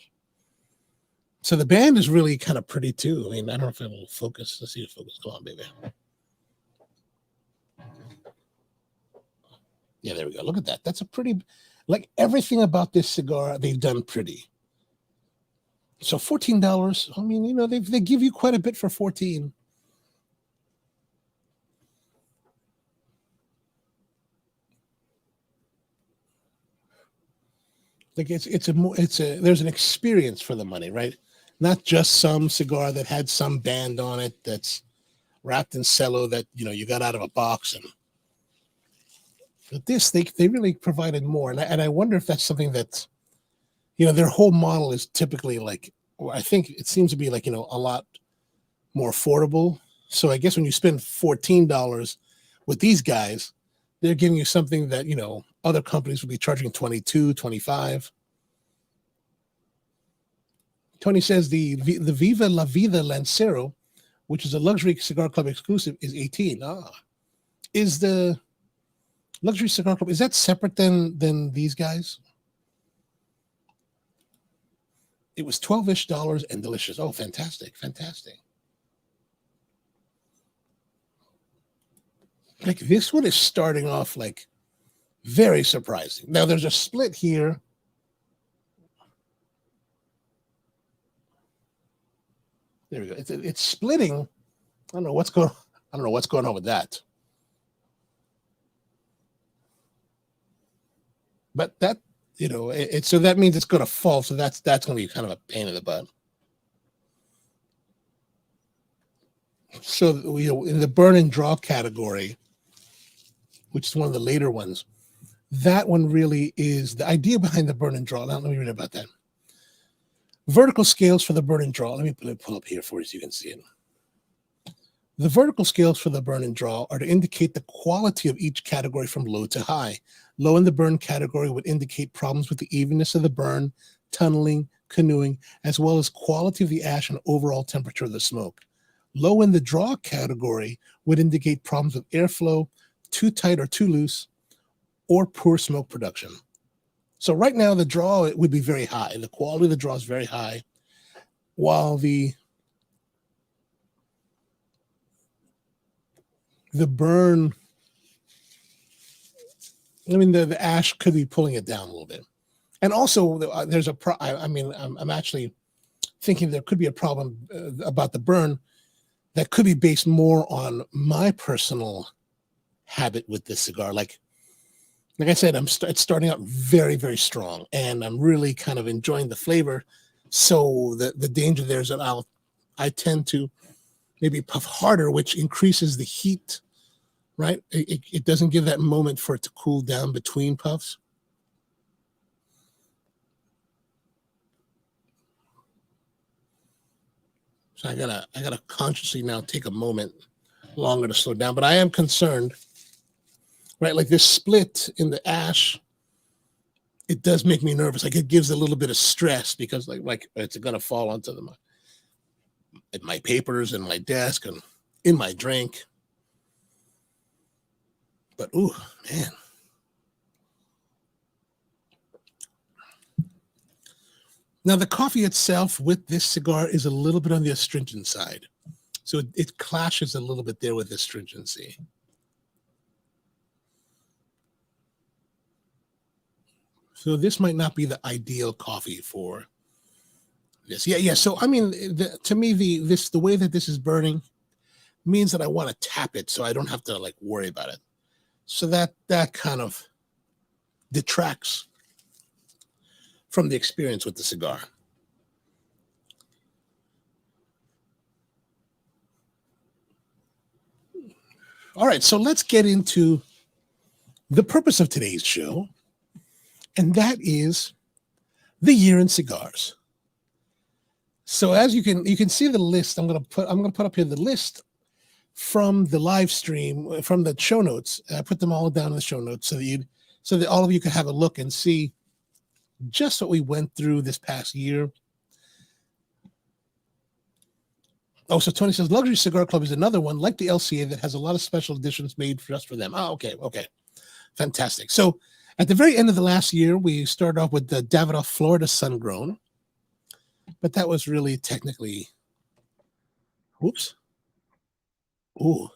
So the band is really kind of pretty too. I mean, I don't know if it'll focus. Let's see if focus. Come on, baby. Yeah, there we go. Look at that. That's a pretty, like everything about this cigar, they've done pretty. So $14. I mean, they give you quite a bit for 14. Like there's an experience for the money, right? Not just some cigar that had some band on it that's wrapped in cello that you got out of a box. And but this, they really provided more, and I wonder if that's something that their whole model is typically like, I think it seems to be like, a lot more affordable. So I guess when you spend $14 with these guys, they're giving you something that, other companies would be charging $22, $25. Tony says the Viva La Vida Lancero, which is a luxury cigar club exclusive, is $18. Is the luxury cigar club, is that separate than these guys? It was $12-ish and delicious. Oh, fantastic. Fantastic. Like this one is starting off like very surprising. Now there's a split here. There we go. It's splitting. I don't know what's going on with that. But that, so that means it's going to fall. So that's going to be kind of a pain in the butt. So, in the burn and draw category, which is one of the later ones, that one really is the idea behind the burn and draw. Now, let me read about that. Vertical scales for the burn and draw. Let me pull up here for you so you can see it. The vertical scales for the burn and draw are to indicate the quality of each category from low to high. Low in the burn category would indicate problems with the evenness of the burn, tunneling, canoeing, as well as quality of the ash and overall temperature of the smoke. Low in the draw category would indicate problems with airflow, too tight or too loose, or poor smoke production. So right now the draw, it would be very high. The quality of the draw is very high, while the burn, I mean, the ash could be pulling it down a little bit. And also there's I'm actually thinking there could be a problem about the burn that could be based more on my personal habit with this cigar. Like I said, it's starting out very, very strong, and I'm really kind of enjoying the flavor. So the danger there is that I tend to maybe puff harder, which increases the heat, right? It doesn't give that moment for it to cool down between puffs. So I gotta consciously now take a moment longer to slow down. But I am concerned, right? Like this split in the ash, it does make me nervous. Like it gives a little bit of stress because like it's gonna fall onto my papers and my desk and in my drink. But ooh, man. Now the coffee itself with this cigar is a little bit on the astringent side. So it clashes a little bit there with astringency. So this might not be the ideal coffee for this. Yeah. So I mean, to me, the way that this is burning means that I want to tap it, so I don't have to like worry about it. So that kind of detracts from the experience with the cigar. All right, so let's get into the purpose of today's show, and that is the year in cigars. So as you can see the list, I'm gonna put up here the list from the live stream, from the show notes. I put them all down in the show notes so that all of you could have a look and see just what we went through this past year. Oh, so Tony says Luxury Cigar Club is another one like the LCA that has a lot of special editions made just for them. Oh, okay. Fantastic. So at the very end of the last year, we started off with the Davidoff Florida Sun Grown, but that was really technically, whoops. Ooh,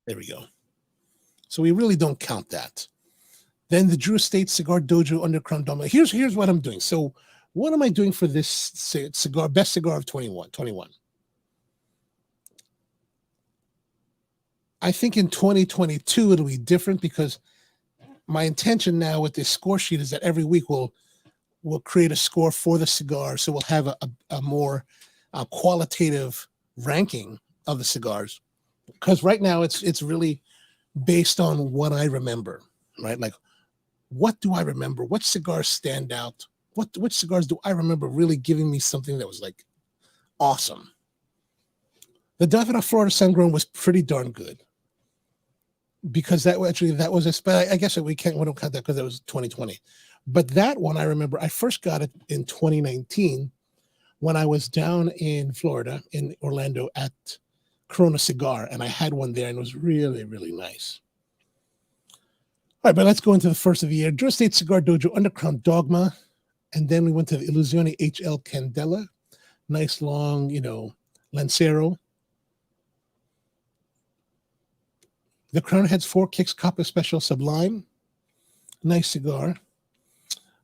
there we go. So we really don't count that. Then the Drew Estate Cigar Dojo Undercrown Dogma. Here's what I'm doing. So what am I doing for this cigar, best cigar of 21? I think in 2022, it'll be different because my intention now with this score sheet is that every week we'll create a score for the cigar. So we'll have a more qualitative ranking of the cigars. Because right now it's really based on what I remember, right? Like, what do I remember? What cigars stand out? Which cigars do I remember really giving me something that was like awesome? The Davidoff Florida Sun Grown was pretty darn good because that was but I guess we don't count that because that was 2020. But that one I remember I first got it in 2019 when I was down in Florida in Orlando at Corona Cigar, and I had one there and it was really, really nice. All right, but let's go into the first of the year. Drew Estate Cigar Dojo Undercrown Dogma. And then we went to the Illusione HL Candela. Nice long, Lancero. The Crown Heads 4 Kicks Capa Especial Sublime. Nice cigar.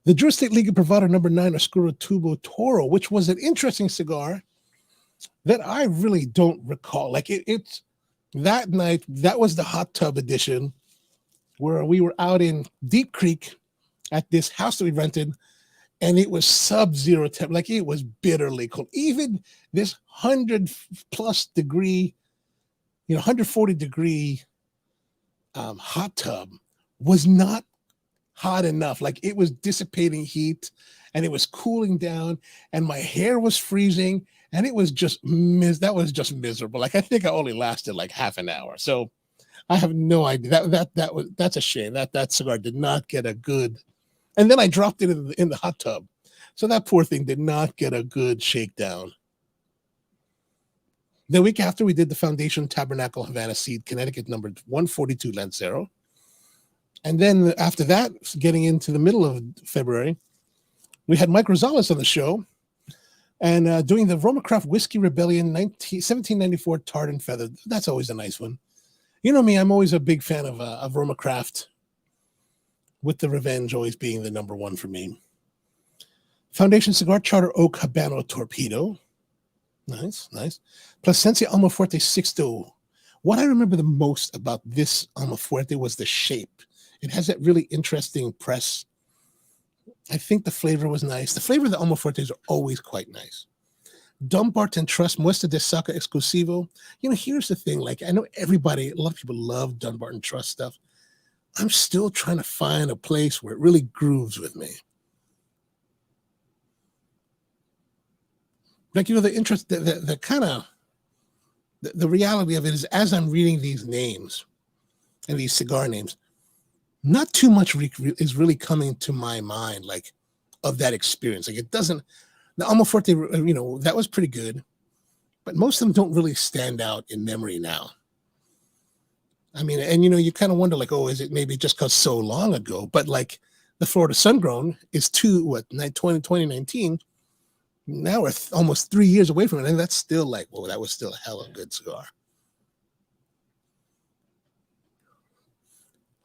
The Drew Estate Liga Privada number 9 Oscuro Tubo Toro, which was an interesting cigar that I really don't recall. Like it's that night, that was the hot tub edition where we were out in Deep Creek at this house that we rented, and it was sub-zero temp, like it was bitterly cold. Even this 100+ degree, 140 degree hot tub was not hot enough. Like it was dissipating heat and it was cooling down and my hair was freezing and it was just, that was just miserable. Like I think I only lasted like half an hour. So I have no idea. That's a shame. That cigar did not get a good, and then I dropped it in the hot tub. So that poor thing did not get a good shakedown. The week after, we did the Foundation Tabernacle Havana Seed, Connecticut number 142 Lancero. And then after that, getting into the middle of February, we had Mike Rosales on the show and doing the RoMa Craft Whiskey Rebellion 1794 Tarred and Feathered. That's always a nice one. You know me, I'm always a big fan of RoMa Craft, with the Revenge always being the number one for me. Foundation Cigar Charter Oak Habano Torpedo. Nice. Plasencia Almafuerte Sixto. What I remember the most about this Almafuerte was the shape. It has that really interesting press. I think the flavor was nice. The flavor of the Almafuertes are always quite nice. Dumbarton Trust Muestra de Saca Exclusivo. Here's the thing. Like, I know a lot of people love Dumbarton Trust stuff. I'm still trying to find a place where it really grooves with me. Like, the interest, the kind of, the reality of it is, as I'm reading these names and these cigar names, not too much is really coming to my mind, like, of that experience. Like, it doesn't, the Almaforte, that was pretty good, but most of them don't really stand out in memory now. I mean, and you kind of wonder, like, oh, is it maybe just because so long ago? But like the Florida Sungrown is 2019. Now we're almost 3 years away from it, and that's still like, well, that was still a hell of a good cigar.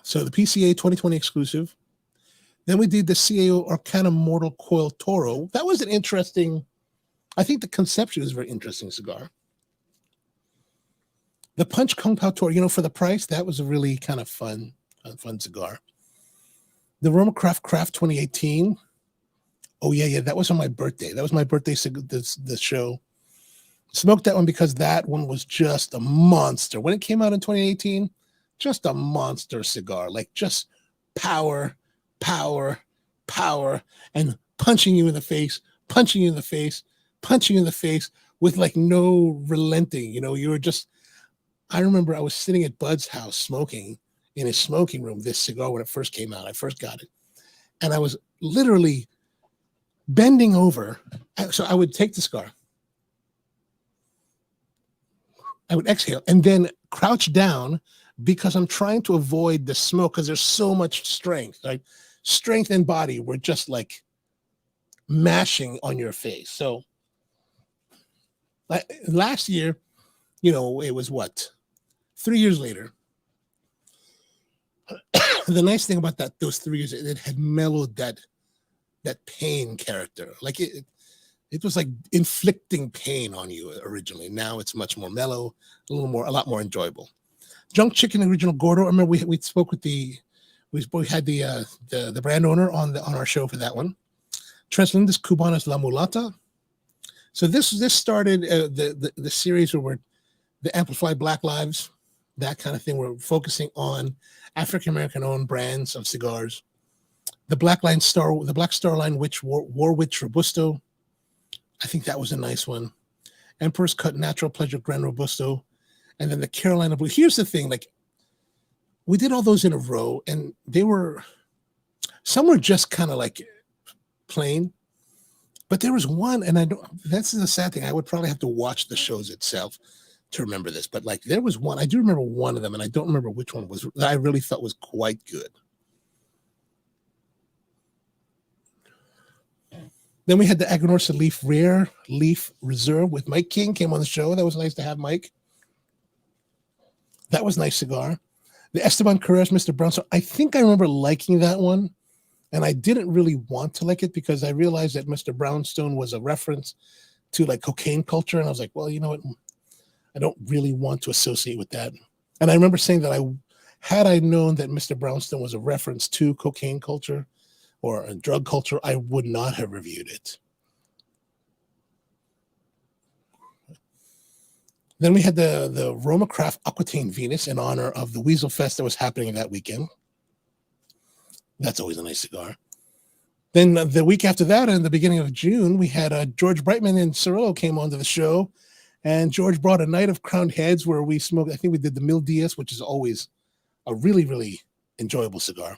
So the PCA 2020 exclusive. Then we did the CAO Arcana Mortal Coil Toro. That was an interesting, I think the conception is a very interesting cigar. The Punch Kung Pao Toro, for the price, that was a really kind of fun cigar. The RoMa Craft 2018. Oh, yeah, that was on my birthday. That was my birthday, the show. Smoked that one because that one was just a monster. When it came out in 2018, just a monster cigar. Like, just power, and punching you in the face with like no relenting. You were just, I remember I was sitting at Bud's house smoking in his smoking room, this cigar, when it first came out. I first got it. And I was literally bending over. So I would take the cigar, I would exhale, and then crouch down because I'm trying to avoid the smoke because there's so much strength. Like, strength and body were just like mashing on your face. So last year, it was 3 years later. The nice thing about those 3 years, it had mellowed that pain character. Like, it was like inflicting pain on you originally. Now it's much more mellow, a lot more enjoyable. Junk Chicken Original Gordo. I remember we spoke with we had the brand owner on our show for that one. Tres Lindas Cubanas La Mulata. So this started the series where the Amplify Black Lives, that kind of thing. We're focusing on African American owned brands of cigars. The Black Star line, War Witch Robusto. I think that was a nice one. Emperor's Cut Natural Pleasure Grand Robusto. And then the Carolina Blue. Here's the thing, like, we did all those in a row, and some were just kind of like plain, but there was one, and that's the sad thing. I would probably have to watch the shows itself to remember this, but like, there was one, I do remember one of them, and I don't remember which one was that I really thought was quite good. Then we had the Aganorsa Leaf Rare Leaf Reserve with Mike King, came on the show. That was nice to have Mike. That was a nice cigar. The Esteban Carreras Mr. Brownstone. I think I remember liking that one, and I didn't really want to like it because I realized that Mr. Brownstone was a reference to like cocaine culture, and I was like, well, you know what? I don't really want to associate with that. And I remember saying that had I known that Mr. Brownstone was a reference to cocaine culture or a drug culture, I would not have reviewed it. Then we had the RoMa Craft Aquitaine Venus in honor of the Weasel Fest that was happening that weekend. That's always a nice cigar. Then the week after that, in the beginning of June, we had George Brightman and Cirillo came onto the show, and George brought a Night of Crowned Heads where we smoked. I think we did the Mil Diaz, which is always a really, really enjoyable cigar,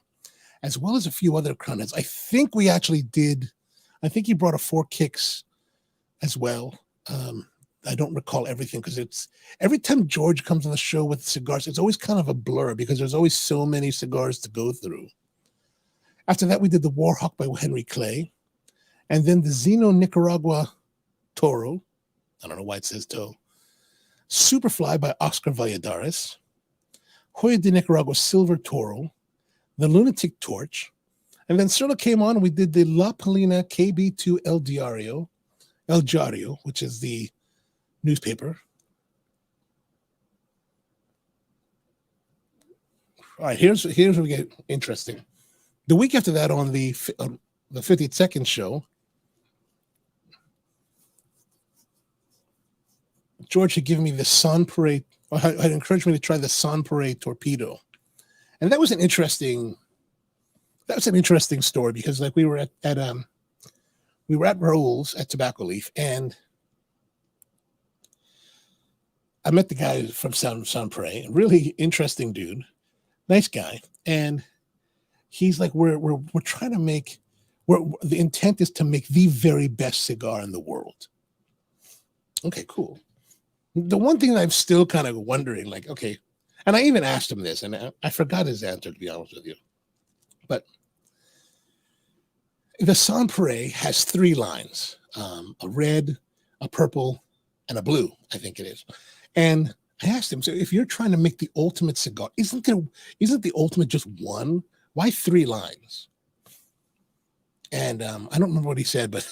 as well as a few other crowned heads. I think he brought a Four Kicks as well. I don't recall everything because every time George comes on the show with cigars, it's always kind of a blur because there's always so many cigars to go through. After that, we did the Warhawk by Henry Clay, and then the Zeno Nicaragua Toro. I don't know why it says Toe. Superfly by Oscar Valladares. Joya de Nicaragua Silver Toro. The Lunatic Torch. And then Serla came on and we did the La Palina KB2 El Diario, which is the newspaper. All right, here's where we get interesting. The week after that, on the 52nd show, George had given me the Sanpere, or had encouraged me to try the Sanpere Torpedo, and that was an interesting story because like we were at Raoul's at Tobacco Leaf, and I met the guy from Sanpere, really interesting dude, nice guy, and he's like, we're trying to make, the intent is to make the very best cigar in the world. Okay, cool. The one thing that I'm still kind of wondering, like, okay, and I even asked him this, and I forgot his answer, to be honest with you. But the Sanpere has 3 lines, a red, a purple, and a blue, I think it is. And I asked him, so if you're trying to make the ultimate cigar, isn't the ultimate just one? Why 3 lines? And I don't remember what he said, but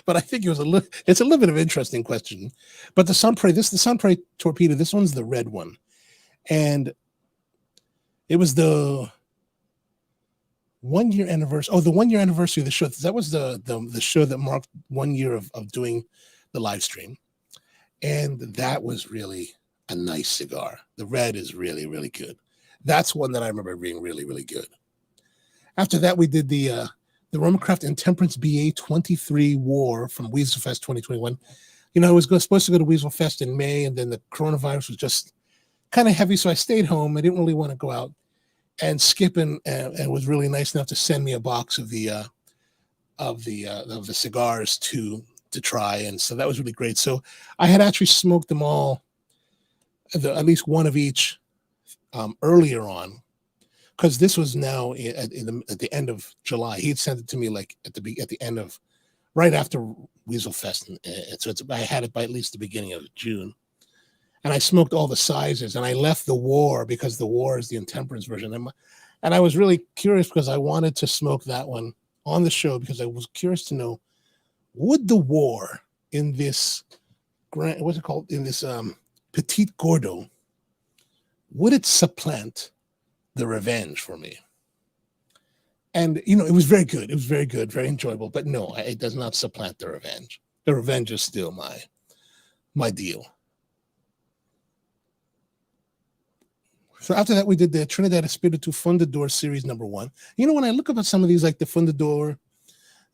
I think it's a little bit of an interesting question. But the Sanpere Torpedo, this one's the red one. And it was the 1 year anniversary. Oh, the 1 year anniversary of the show. That was the show that marked 1 year of doing the live stream. And that was really a nice cigar. The red is really, really good. That's one that I remember being really, really good. After that, we did the RoMa Craft Intemperance BA 23 War from Weasel Fest 2021. You know, I was supposed to go to Weasel Fest in May, and then the coronavirus was just kind of heavy, so I stayed home. I didn't really want to go out. And Skip and was really nice enough to send me a box of the cigars to try, and so that was really great. So I had actually smoked them all, at least one of each, earlier on, because this was now at the end of July. He had sent it to me like at the end of, right after Weasel Fest, and so I had it by at least the beginning of June. And I smoked all the sizes, and I left the War because the War is the intemperance version. And I was really curious because I wanted to smoke that one on the show because I was curious to know, would the War in this what's it called, in this Petit Gordo, would it supplant the Revenge for me? And you know, it was very good. It was very good, very enjoyable. But no, it does not supplant the Revenge. The Revenge is still my deal. So after that, we did the Trinidad Espiritu Fundador Series #1. You know, when I look up at some of these, like the Fundador,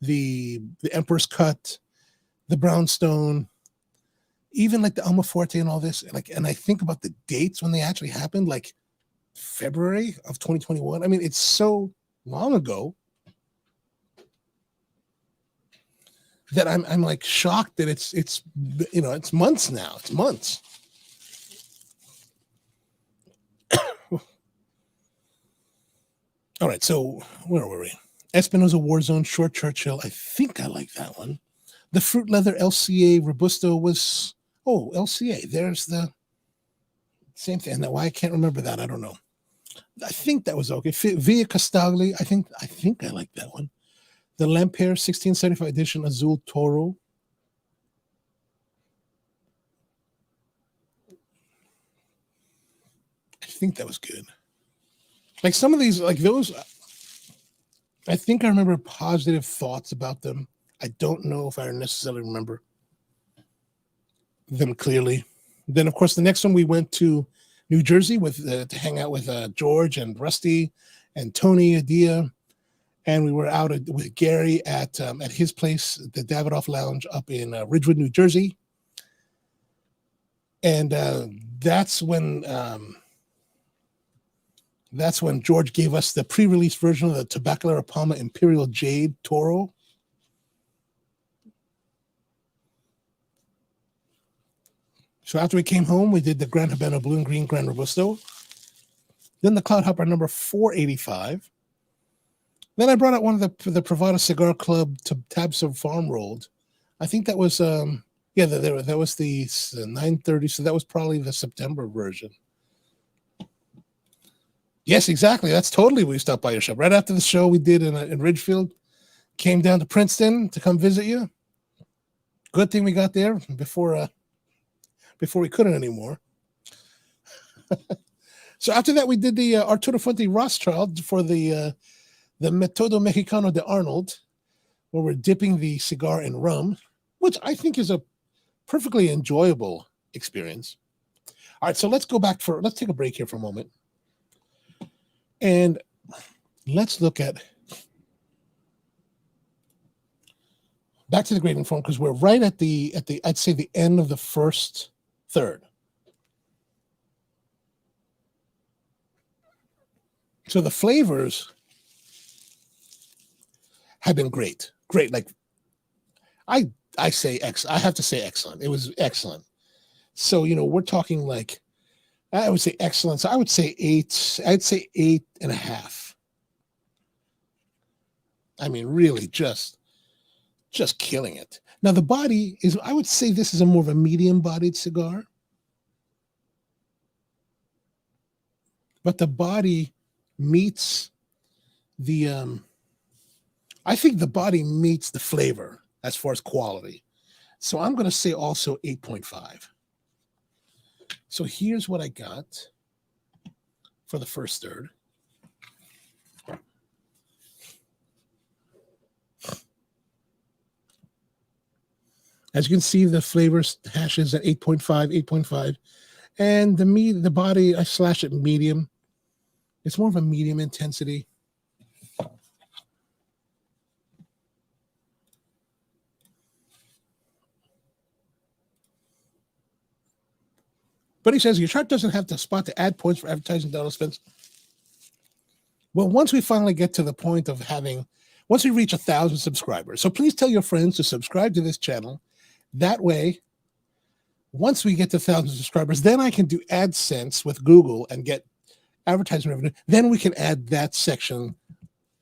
the Emperor's Cut, the Brownstone, even like the Almaforte and all this, and I think about the dates when they actually happened, like February of 2021. I mean, it's so long ago that I'm like shocked that it's you know, it's months now. It's months. All right, so where were we? Espinosa Warzone, Short Churchill. I think I like that one. The Fruit Leather LCA Robusto was, LCA. There's the same thing. Now, why I can't remember that, I don't know. I think that was okay. Villa Castagli, I think I like that one. The Lampere 1675 edition Azul Toro. I think that was good. Like some of these, like those, I think I remember positive thoughts about them. I don't know if I necessarily remember them clearly. Then, of course, the next one we went to New Jersey with to hang out with George and Rusty and Tony Adia, and we were out with Gary at his place, the Davidoff Lounge up in Ridgewood, New Jersey, and that's when George gave us the pre-release version of the Tabacalera Palma Imperial Jade Toro. So after we came home, we did the Grand Habano Blue and Green Grand Robusto. Then the Cloud Hopper number 485. Then I brought out one of the Privada Cigar Club Tabso Farm Rolled. I think that was, that was the 930. So that was probably the September version. Yes, exactly. That's totally we stopped by your shop. Right after the show we did in Ridgefield, came down to Princeton to come visit you. Good thing we got there before we couldn't anymore. So after that, we did the Arturo Fuente Rothschild for the Metodo Mexicano de Arnold, where we're dipping the cigar in rum, which I think is a perfectly enjoyable experience. All right, so let's take a break here for a moment. And let's look at back to the grading form, because we're right at the I'd say the end of the first third. So the flavors have been great. Like I have to say excellent. It was excellent. So, we're talking like, I would say excellent. So I would say 8. I'd say 8.5. I mean, really just killing it. Now the body is, I would say this is a more of a medium bodied cigar, but the body meets the, I think the body meets the flavor as far as quality. So I'm going to say also 8.5. So here's what I got for the first third. As you can see, the flavors hashes at 8.5, 8.5. And the body, I slash it medium. It's more of a medium intensity. But he says your chart doesn't have the spot to add points for advertising dollar spends. Well, once we finally get to the point of once we reach 1,000 subscribers, so please tell your friends to subscribe to this channel. That way, once we get to 1,000 subscribers, then I can do AdSense with Google and get advertising revenue. Then we can add that section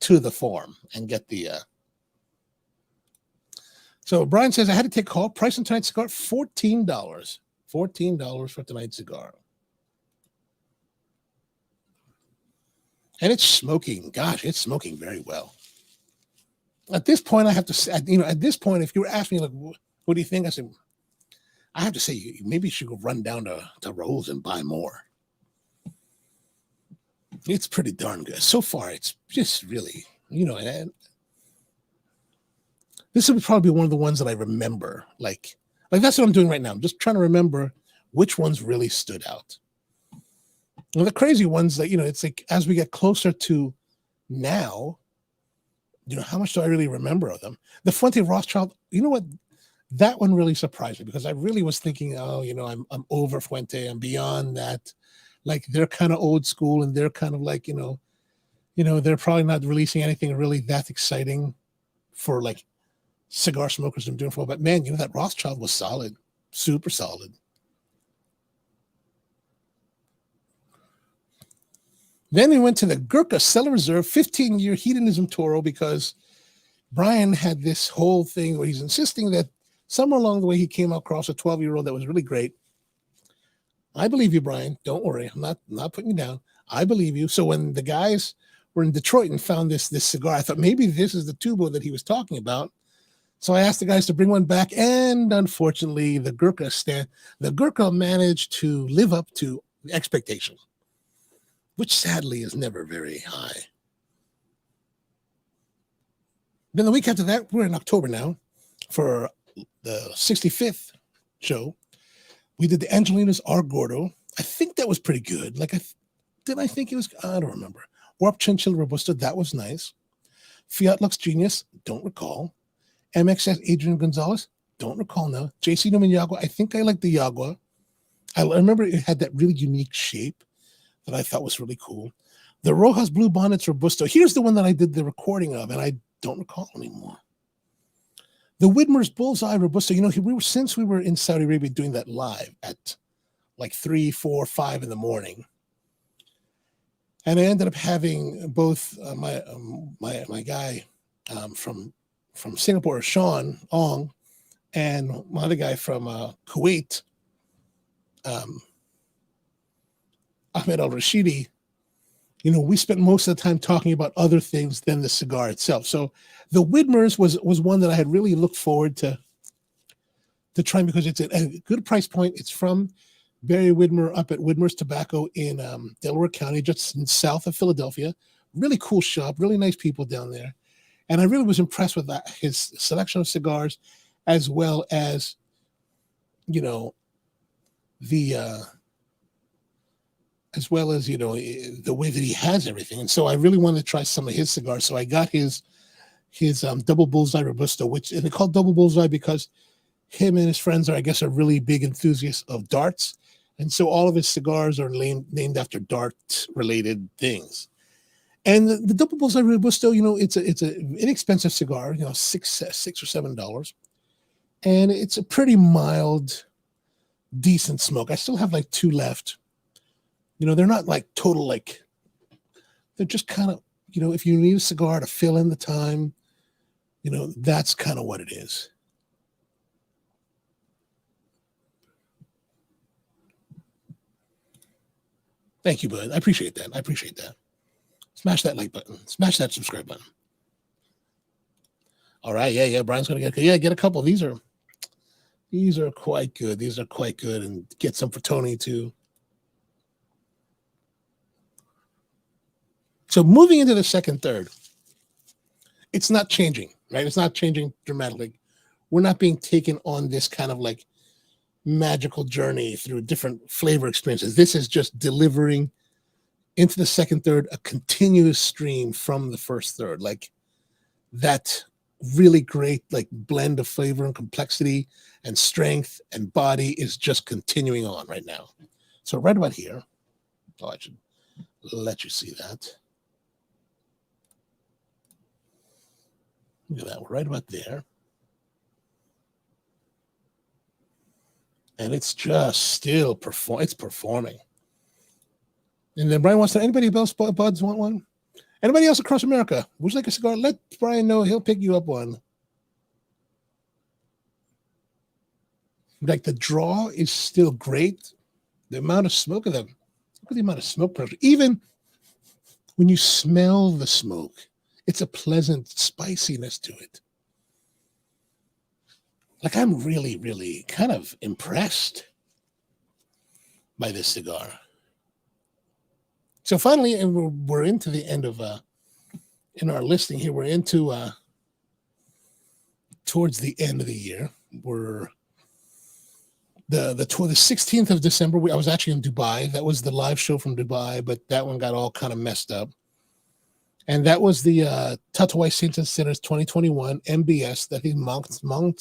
to the form and get the. So Brian says, I had to take a call. Price on tonight's cigar, $14. $14 for tonight's cigar. And it's smoking. Gosh, it's smoking very well. At this point, I have to say, at this point, if you were asking me, like, what do you think? I said, I have to say, maybe you should go run down to Rolls and buy more. It's pretty darn good. So far, it's just really, and this would probably be one of the ones that I remember. Like that's what I'm doing right now. I'm just trying to remember which ones really stood out. And the crazy ones that, it's like, as we get closer to now, how much do I really remember of them? The Fuente Rothschild, you know what? That one really surprised me, because I really was thinking, I'm over Fuente. I'm beyond that. Like, they're kind of old school, and they're kind of like, they're probably not releasing anything really that exciting for like cigar smokers I'm doing for. But man, that Rothschild was solid, super solid. Then we went to the Gurkha Cellar Reserve 15-year hedonism Toro, because Brian had this whole thing where he's insisting that somewhere along the way he came across a 12-year-old that was really great. I believe you, Brian. Don't worry. I'm not putting you down. I believe you. So when the guys were in Detroit and found this cigar, I thought maybe this is the Tubo that he was talking about. So I asked the guys to bring one back, and unfortunately, the Gurkha managed to live up to expectation, which sadly is never very high. Then the week after that, we're in October now, for the 65th show. We did the Angelina's R. Gordo. I think that was pretty good. Like, I think it was, I don't remember. Warp Chinchilla Robusta, that was nice. Fiat Lux Genius, don't recall. MXS Adrian Gonzalez, don't recall now. JC Newman Yagua, I think I like the Yagua. I remember it had that really unique shape that I thought was really cool. The Rojas Blue Bonnets Robusto. Here's the one that I did the recording of, and I don't recall anymore. The Widmer's Bullseye Robusto. Since we were in Saudi Arabia doing that live at like 3, 4, 5 in the morning, and I ended up having both my guy from Singapore, Sean Ong, and my other guy from Kuwait, Ahmed Al-Rashidi. We spent most of the time talking about other things than the cigar itself. So the Widmer's was one that I had really looked forward to trying, because it's a good price point. It's from Barry Widmer up at Widmer's Tobacco in Delaware County, just south of Philadelphia. Really cool shop, really nice people down there. And I really was impressed with his selection of cigars, as well as you know, the as well as the way that he has everything. And so I really wanted to try some of his cigars. So I got his double bullseye robusto, and they call double bullseye because him and his friends are really big enthusiasts of darts, and so all of his cigars are named after dart related things. And the double bullseye robusto, it's an inexpensive cigar, $6 or $7, and it's a pretty mild, decent smoke. I still have like 2 left. They're not like total, like, they're just kind of, if you need a cigar to fill in the time, that's kind of what it is. Thank you, bud. I appreciate that. Smash that like button. Smash that subscribe button. All right. Yeah. Brian's going to get a couple. These are quite good. And get some for Tony too. So moving into the second, third, it's not changing, right? It's not changing dramatically. We're not being taken on this kind of like magical journey through different flavor experiences. This is just delivering into the second, third, a continuous stream from the first, third, like that really great like blend of flavor and complexity and strength and body is just continuing on right now. So right about here, I should let you see that. Look at that. We're right about there. And it's just still performing. And then Brian wants to, anybody else, buds, want one? Anybody else across America? Would you like a cigar? Let Brian know. He'll pick you up one. Like the draw is still great. The amount of smoke look at the amount of smoke pressure. Even when you smell the smoke, it's a pleasant spiciness to it. Like I'm really, really kind of impressed by this cigar. So finally, and we're into the end of in our listing here. We're into towards the end of the year. We're the 16th of December. I was actually in Dubai. That was the live show from Dubai, but that one got all kind of messed up. And that was the Tatuai Saints and Sinners 2021 MBS, that is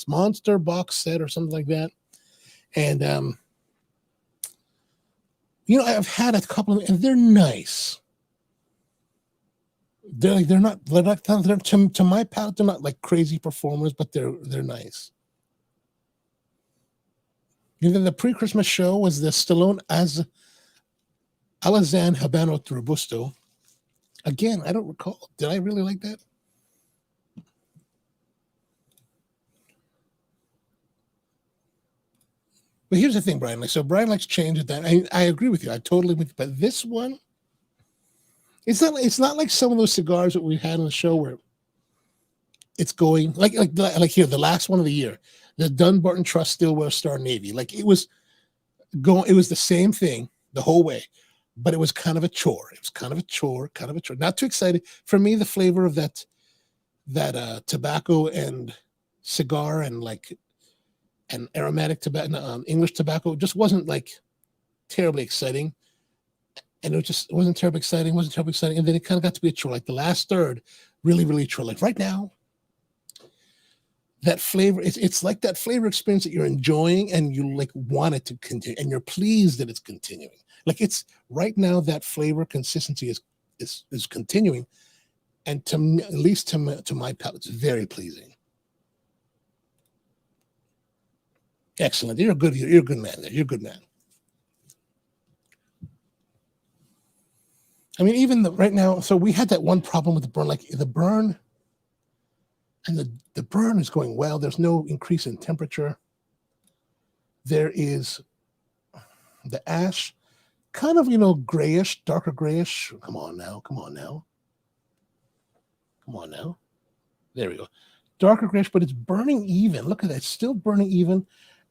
Monster box set or something like that. And I've had a couple of, and they're nice. They're not to my palate, they're not like crazy performers, but they're nice. The pre-Christmas show was the Stallone as Alazan Habano Robusto. Again, I don't recall. Did I really like that? But here's the thing, Brian. So Brian likes change at that. I agree with you. I totally with you. But this one, it's not like some of those cigars that we had on the show where it's going like here, the last one of the year, the Dunbarton Trust Stillwell Star Navy. Like it was the same thing the whole way. But it was kind of a chore. Kind of a chore. Not too excited. For me, the flavor of that tobacco and cigar and like an aromatic tobacco, English tobacco, just wasn't like terribly exciting. And it wasn't terribly exciting. And then it kind of got to be a chore. Like the last third, really, really chore. Like right now, that flavor, it's like that flavor experience that you're enjoying and you like want it to continue and you're pleased that it's continuing. Like it's right now that flavor consistency is continuing, and at least to my palate, it's very pleasing. Excellent. You're a good man there. You're a good man. I mean, even right now, so we had that one problem with the burn, like the burn, and the burn is going well. There's no increase in temperature. There is the ash, kind of, grayish, darker grayish. Come on now. There we go. Darker grayish, but it's burning even. Look at that. It's still burning even.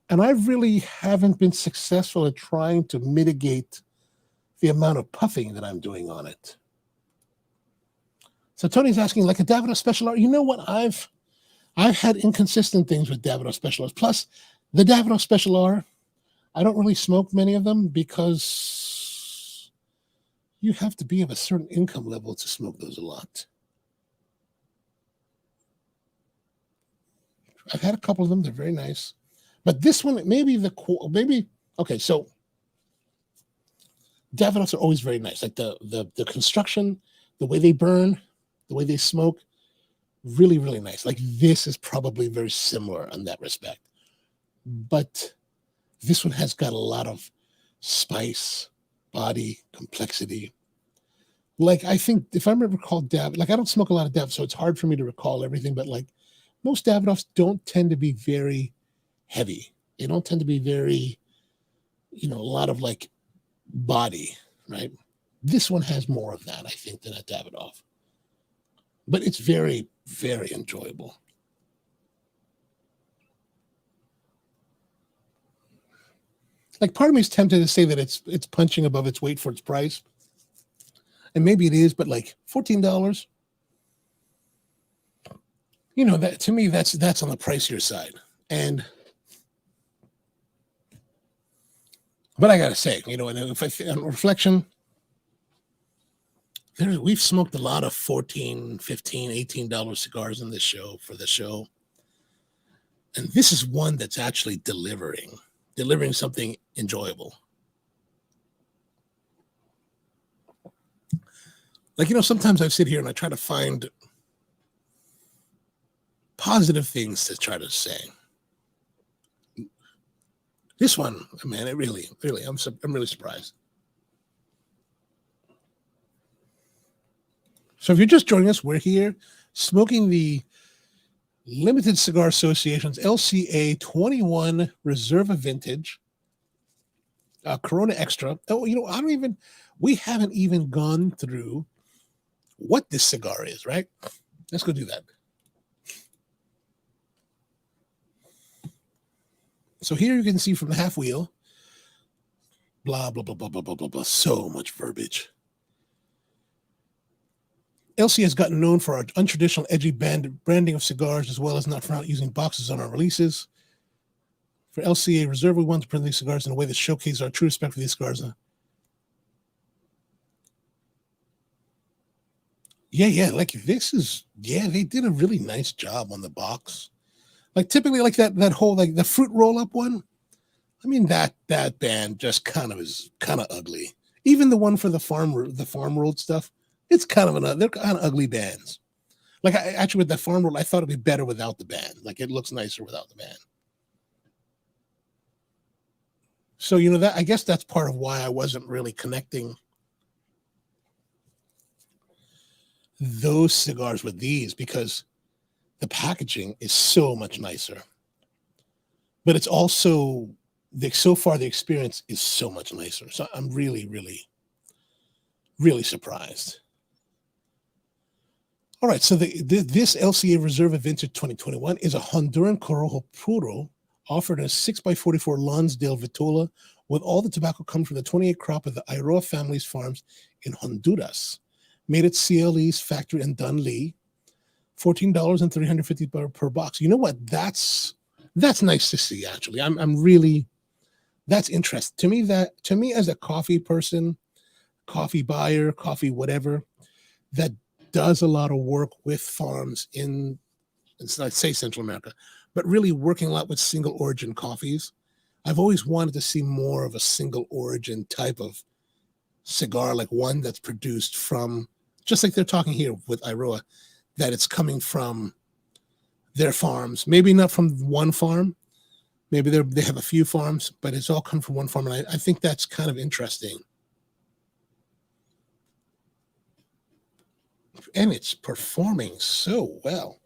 And I really haven't been successful at trying to mitigate the amount of puffing that I'm doing on it. So Tony's asking, like a Davidoff Special, you know what? I've had inconsistent things with Davidoff Special. Plus, The Davidoff Special R, I don't really smoke many of them because you have to be of a certain income level to smoke those a lot. I've had a couple of them. They're very nice. But this one, okay, so Davidoffs are always very nice. Like the construction, the way they burn, the way they smoke, really, really nice. Like this is probably very similar in that respect. But this one has got a lot of spice, body, complexity. Like I think if I remember recall like I don't smoke a lot of Dav, so it's hard for me to recall everything, but like most Davidoffs don't tend to be very heavy. They don't tend to be very, a lot of like body, right? This one has more of that, I think, than a Davidoff. But it's very, very enjoyable. Like part of me is tempted to say that it's punching above its weight for its price. And maybe it is, but like $14, that to me, that's on the pricier side. But I gotta say, if on reflection, we've smoked a lot of $14, $15, $18 cigars in this show for the show. And this is one that's actually delivering something enjoyable. Like, sometimes I sit here and I try to find positive things to try to say. This one, man, it really, I'm really surprised. So if you're just joining us, we're here smoking the Limited Cigar Association's LCA 21 Reserva Vintage Corona Extra. Oh, we haven't even gone through what this cigar is, right? Let's go do that. So here you can see from the half wheel, blah, blah, blah, blah, blah, blah, blah, blah, so much verbiage. LC has gotten known for our untraditional, edgy branding of cigars, as well as not for not using boxes on our releases. For LCA Reserve, we want to present these cigars in a way that showcases our true respect for these cigars. Like this is, they did a really nice job on the box. Like typically like that whole, like the fruit roll-up one, I mean, that band just kind of ugly. Even the one for the farm rolled stuff, it's they're kind of ugly bands. Like actually with that farm roll, I thought it'd be better without the band. Like it looks nicer without the band. So, that I guess that's part of why I wasn't really connecting those cigars with these, because the packaging is so much nicer. But it's also, so far the experience is so much nicer. So I'm really, really, really surprised. All right, so this LCA Reserva Vintage 2021 is a Honduran Corojo Puro offered in a 6x44 Lonsdale Vitola, with all the tobacco coming from the 28 crop of the Iroa family's farms in Honduras. Made at CLE's factory in Dunlea, $14 and $350 per box. You know what? That's nice to see. Actually, I'm really, that's interesting to me as a coffee person, coffee buyer, coffee whatever, that does a lot of work with farms in, I'd say Central America, but really working a lot with single origin coffees. I've always wanted to see more of a single origin type of cigar, like one that's produced from, just like they're talking here with Iroa, that it's coming from their farms. Maybe not from one farm. Maybe they have a few farms, but it's all come from one farm. And I think that's kind of interesting. And it's performing so well.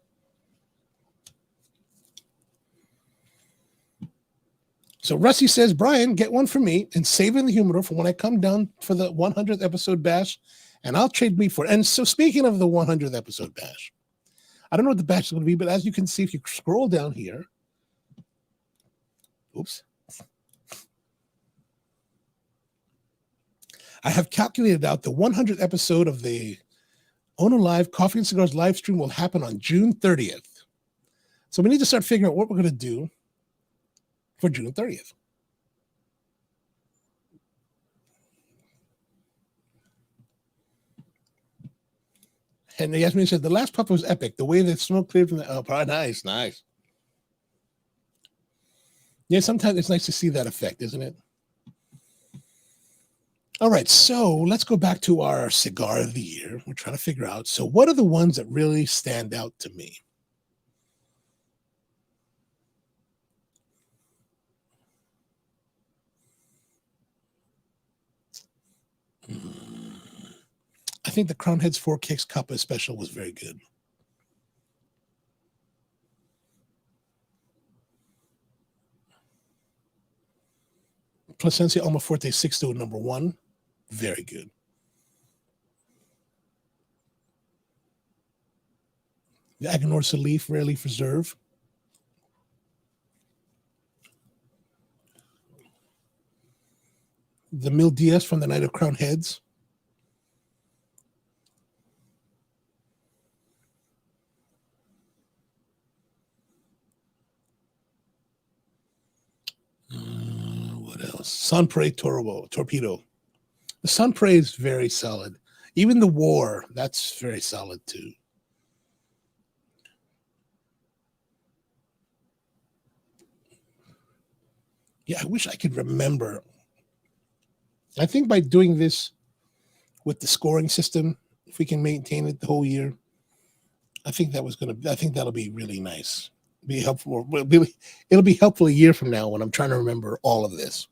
So Rusty says, Brian, get one for me and save it in the humidor for when I come down for the 100th episode bash, and I'll trade meat for it. And so speaking of the 100th episode bash, I don't know what the bash is going to be, but as you can see, if you scroll down here, oops, I have calculated out the 100th episode of the OnoLive Coffee and Cigars live stream will happen on June 30th. So we need to start figuring out what we're going to do for June 30th. And Yasmin said, the last puff was epic. The way that smoke cleared from the... Oh, nice, nice. Yeah, sometimes it's nice to see that effect, isn't it? All right, so let's go back to our cigar of the year. We're trying to figure out, so what are the ones that really stand out to me? I think the Crown Heads 4 Kicks Capa Especial was very good. Plasencia Almaforte 6-2 number 1, very good. The Aganorsa Leaf, Rare Leaf Reserve. The Mil Diaz from the Night of Crown Heads. What else? Sunpray Torpedo. The Sunpray is very solid. Even the War, that's very solid too. Yeah, I wish I could remember. I think by doing this with the scoring system, if we can maintain it the whole year, I think that'll be really nice. Be helpful. It'll be helpful a year from now when I'm trying to remember all of this.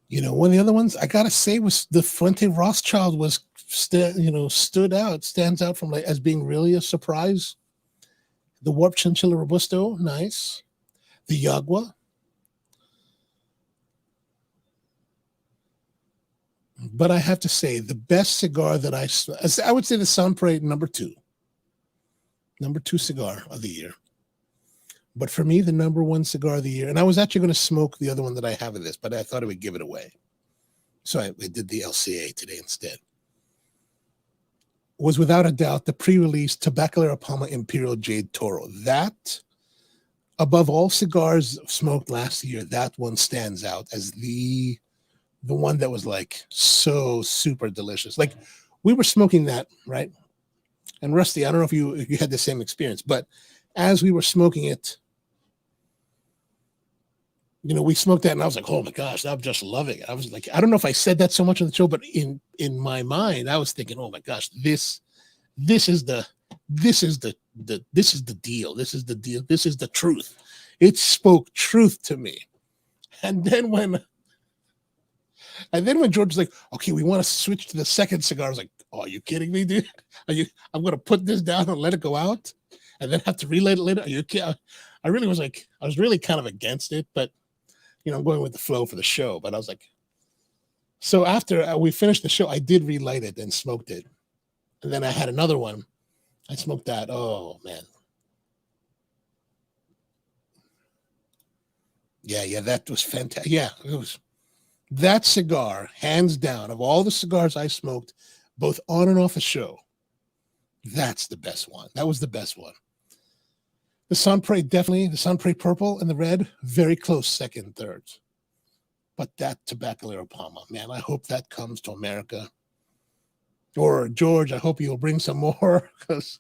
You know, one of the other ones I gotta say was the Fuente Rothschild was stands out from as being really a surprise. The Warp Chinchilla Robusto, nice. The Yagua. But I have to say, the best cigar that I would say the Sunpray number 2 cigar of the year. But for me, the number 1 cigar of the year, and I was actually going to smoke the other one that I have of this, but I thought I would give it away. So I did the LCA today instead. Was without a doubt the pre-release Tabacalera Palma Imperial Jade Toro. That, above all cigars smoked last year, that one stands out as the one that was like so super delicious. Like we were smoking that, right? And Rusty, I don't know if you had the same experience, but as we were smoking it, you know, we smoked that and I was like, oh my gosh, I'm just loving it. I was like, I don't know if I said that so much on the show, but in my mind, I was thinking, oh my gosh, this is the deal. This is the deal. This is the truth. It spoke truth to me. And then when George was like, okay, we want to switch to the second cigar, I was like, oh, are you kidding me, dude? I'm going to put this down and let it go out and then have to relight it later? Are you kidding? I was really kind of against it, but, you know, I'm going with the flow for the show. But I was like, so after we finished the show, I did relight it and smoked it. And then I had another one. I smoked that. Oh, man. Yeah, that was fantastic. Yeah, it was. That cigar, hands down, of all the cigars I smoked, both on and off a show, that's the best one. That was the best one. The Sunpray, definitely, the Sunpray purple and the red, very close second, thirds. But that Tabacalera Palma, man, I hope that comes to America. Or George, I hope you'll bring some more, because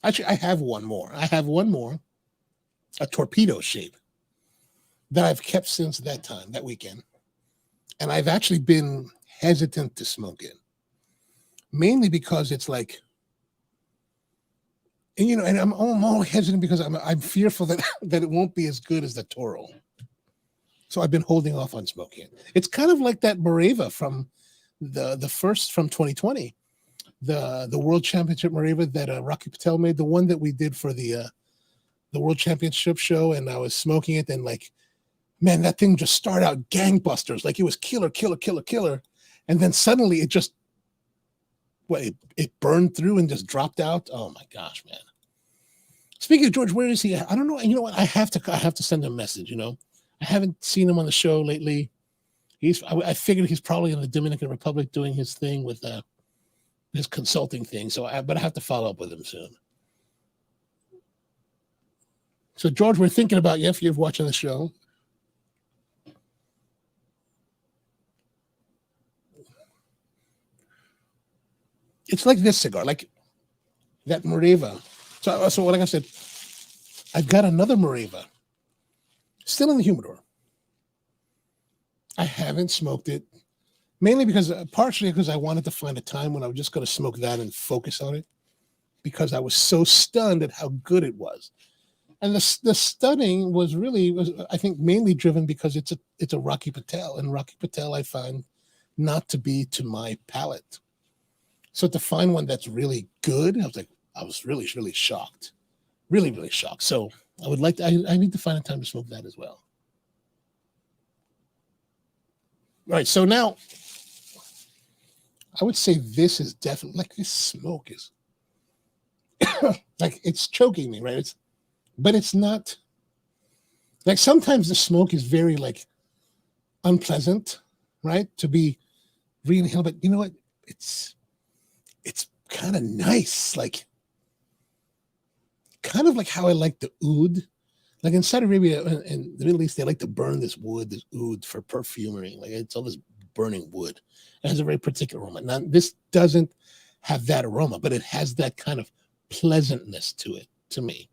actually, I have one more. A torpedo shape that I've kept since that weekend. And I've actually been hesitant to smoke it, mainly because it's like, and, you know, and I'm all hesitant because I'm fearful that it won't be as good as the Toro. So I've been holding off on smoking it. It's kind of like that Mareva from the first from 2020, the World Championship Mareva that Rocky Patel made, the one that we did for the World Championship show, and I was smoking it, and like, man, that thing just started out gangbusters, like it was killer, and then suddenly it just it burned through and just dropped out. Oh my gosh, man! Speaking of George, where is he? I don't know. You know what? I have to send him a message. You know, I haven't seen him on the show lately. I figured he's probably in the Dominican Republic doing his thing with his consulting thing. But I have to follow up with him soon. So, George, we're thinking about you if you're watching the show. It's like this cigar, like that Moreva. So like I said, I've got another Moreva still in the humidor. I haven't smoked it, mainly because, partially because I wanted to find a time when I was just going to smoke that and focus on it, because I was so stunned at how good it was. And the stunning was I think, mainly driven because it's a Rocky Patel, and Rocky Patel I find not to be to my palate. So to find one that's really good, I was really, really shocked. Really, really shocked. So I would like to, I need to find a time to smoke that as well. All right. So now I would say this is definitely, like, this smoke is like, it's choking me, right? But it's not, like, sometimes the smoke is very, like, unpleasant, right? To be re-inhaled, but you know what? It's kind of nice, like, kind of like how I like the oud. Like in Saudi Arabia and the Middle East, they like to burn this oud for perfumery. Like, it's all this burning wood. It has a very particular aroma. Now, this doesn't have that aroma, but it has that kind of pleasantness to it, to me.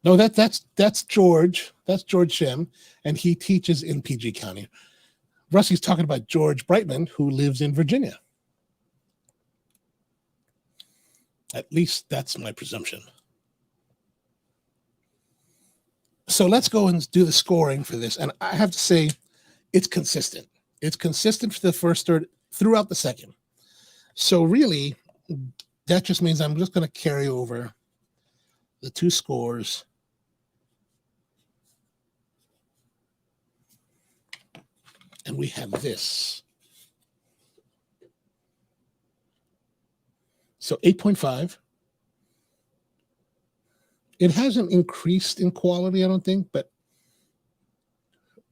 No, that's George. That's George Shem, and he teaches in PG County. Rusty's talking about George Brightman, who lives in Virginia. At least that's my presumption. So let's go and do the scoring for this. And I have to say, it's consistent. It's consistent for the first third throughout the second. So really, that just means I'm just going to carry over the two scores. And we have this. So 8.5. It hasn't increased in quality, I don't think, but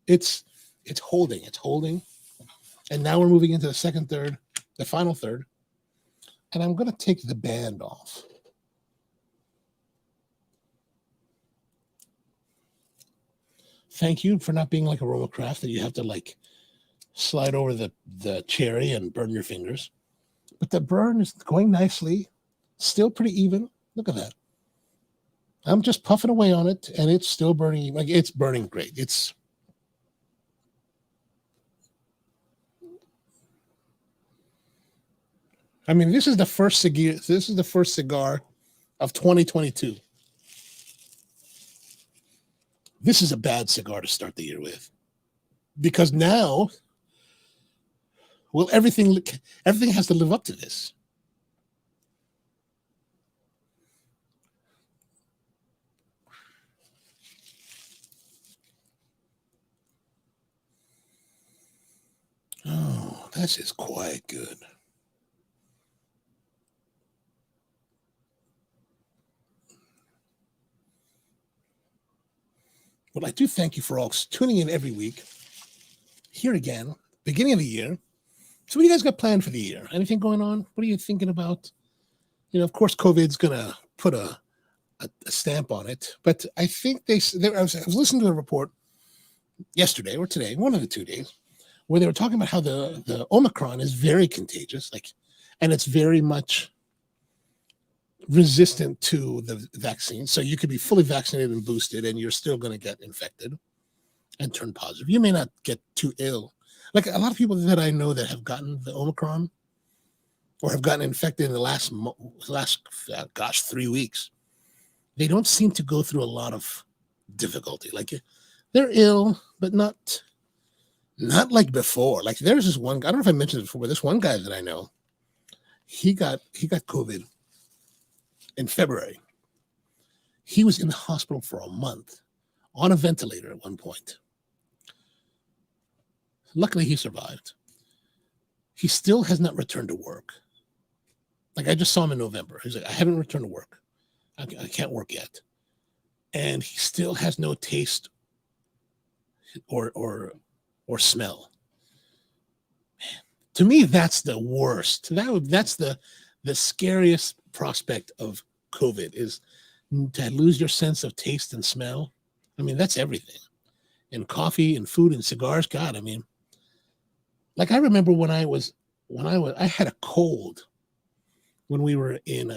it's holding. It's holding. And now we're moving into the second third, the final third. And I'm going to take the band off. Thank you for not being like a RoMa Craft that you have to, like, slide over the cherry and burn your fingers. But the burn is going nicely, still pretty even. Look at that. I'm just puffing away on it, and it's still burning. Like, it's burning great. I mean, this is the first cigar. This is the first cigar of 2022. This is a bad cigar to start the year with, because now, well, everything has to live up to this. Oh, this is quite good. Well, I do thank you for all tuning in every week. Here again, beginning of the year. So what do you guys got planned for the year? Anything going on? What are you thinking about? You know, of course, COVID's going to put a stamp on it. But I think I was listening to a report yesterday or today, one of the 2 days, where they were talking about how the Omicron is very contagious, like, and it's very much resistant to the vaccine. So you could be fully vaccinated and boosted, and you're still going to get infected and turn positive. You may not get too ill. Like, a lot of people that I know that have gotten the Omicron or have gotten infected in the last 3 weeks, they don't seem to go through a lot of difficulty. Like, they're ill, but not like before. Like, there's this one, I don't know if I mentioned it before, but this one guy that I know, he got COVID in February. He was in the hospital for a month on a ventilator at one point. Luckily, he survived. He still has not returned to work. Like, I just saw him in November. He's like, I haven't returned to work. I can't work yet. And he still has no taste or smell. Man, to me, that's the worst. That's the scariest prospect of COVID is to lose your sense of taste and smell. I mean, that's everything. And coffee and food and cigars. God, I mean, like I remember when I had a cold when we were in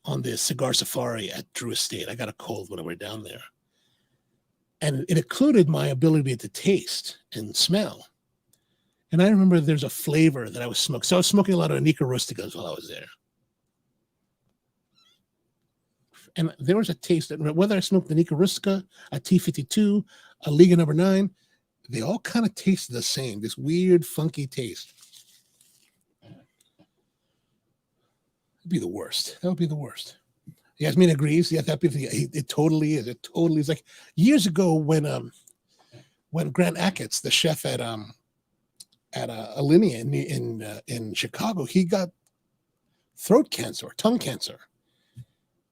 on the cigar safari at Drew Estate. I got a cold when we were down there. And it included my ability to taste and smell. And I remember there's a flavor that I was smoking. So I was smoking a lot of Nica Rusticas while I was there. And there was a taste that whether I smoked the Nica Rustica, a T52, a Liga number 9, they all kind of tasted the same. This weird, funky taste. It'd be the worst. That would be the worst. Yasmin agrees. Yeah, that'd be it totally is. It totally is. Like years ago when Grant Achatz, the chef at Alinea in Chicago, he got throat cancer, tongue cancer.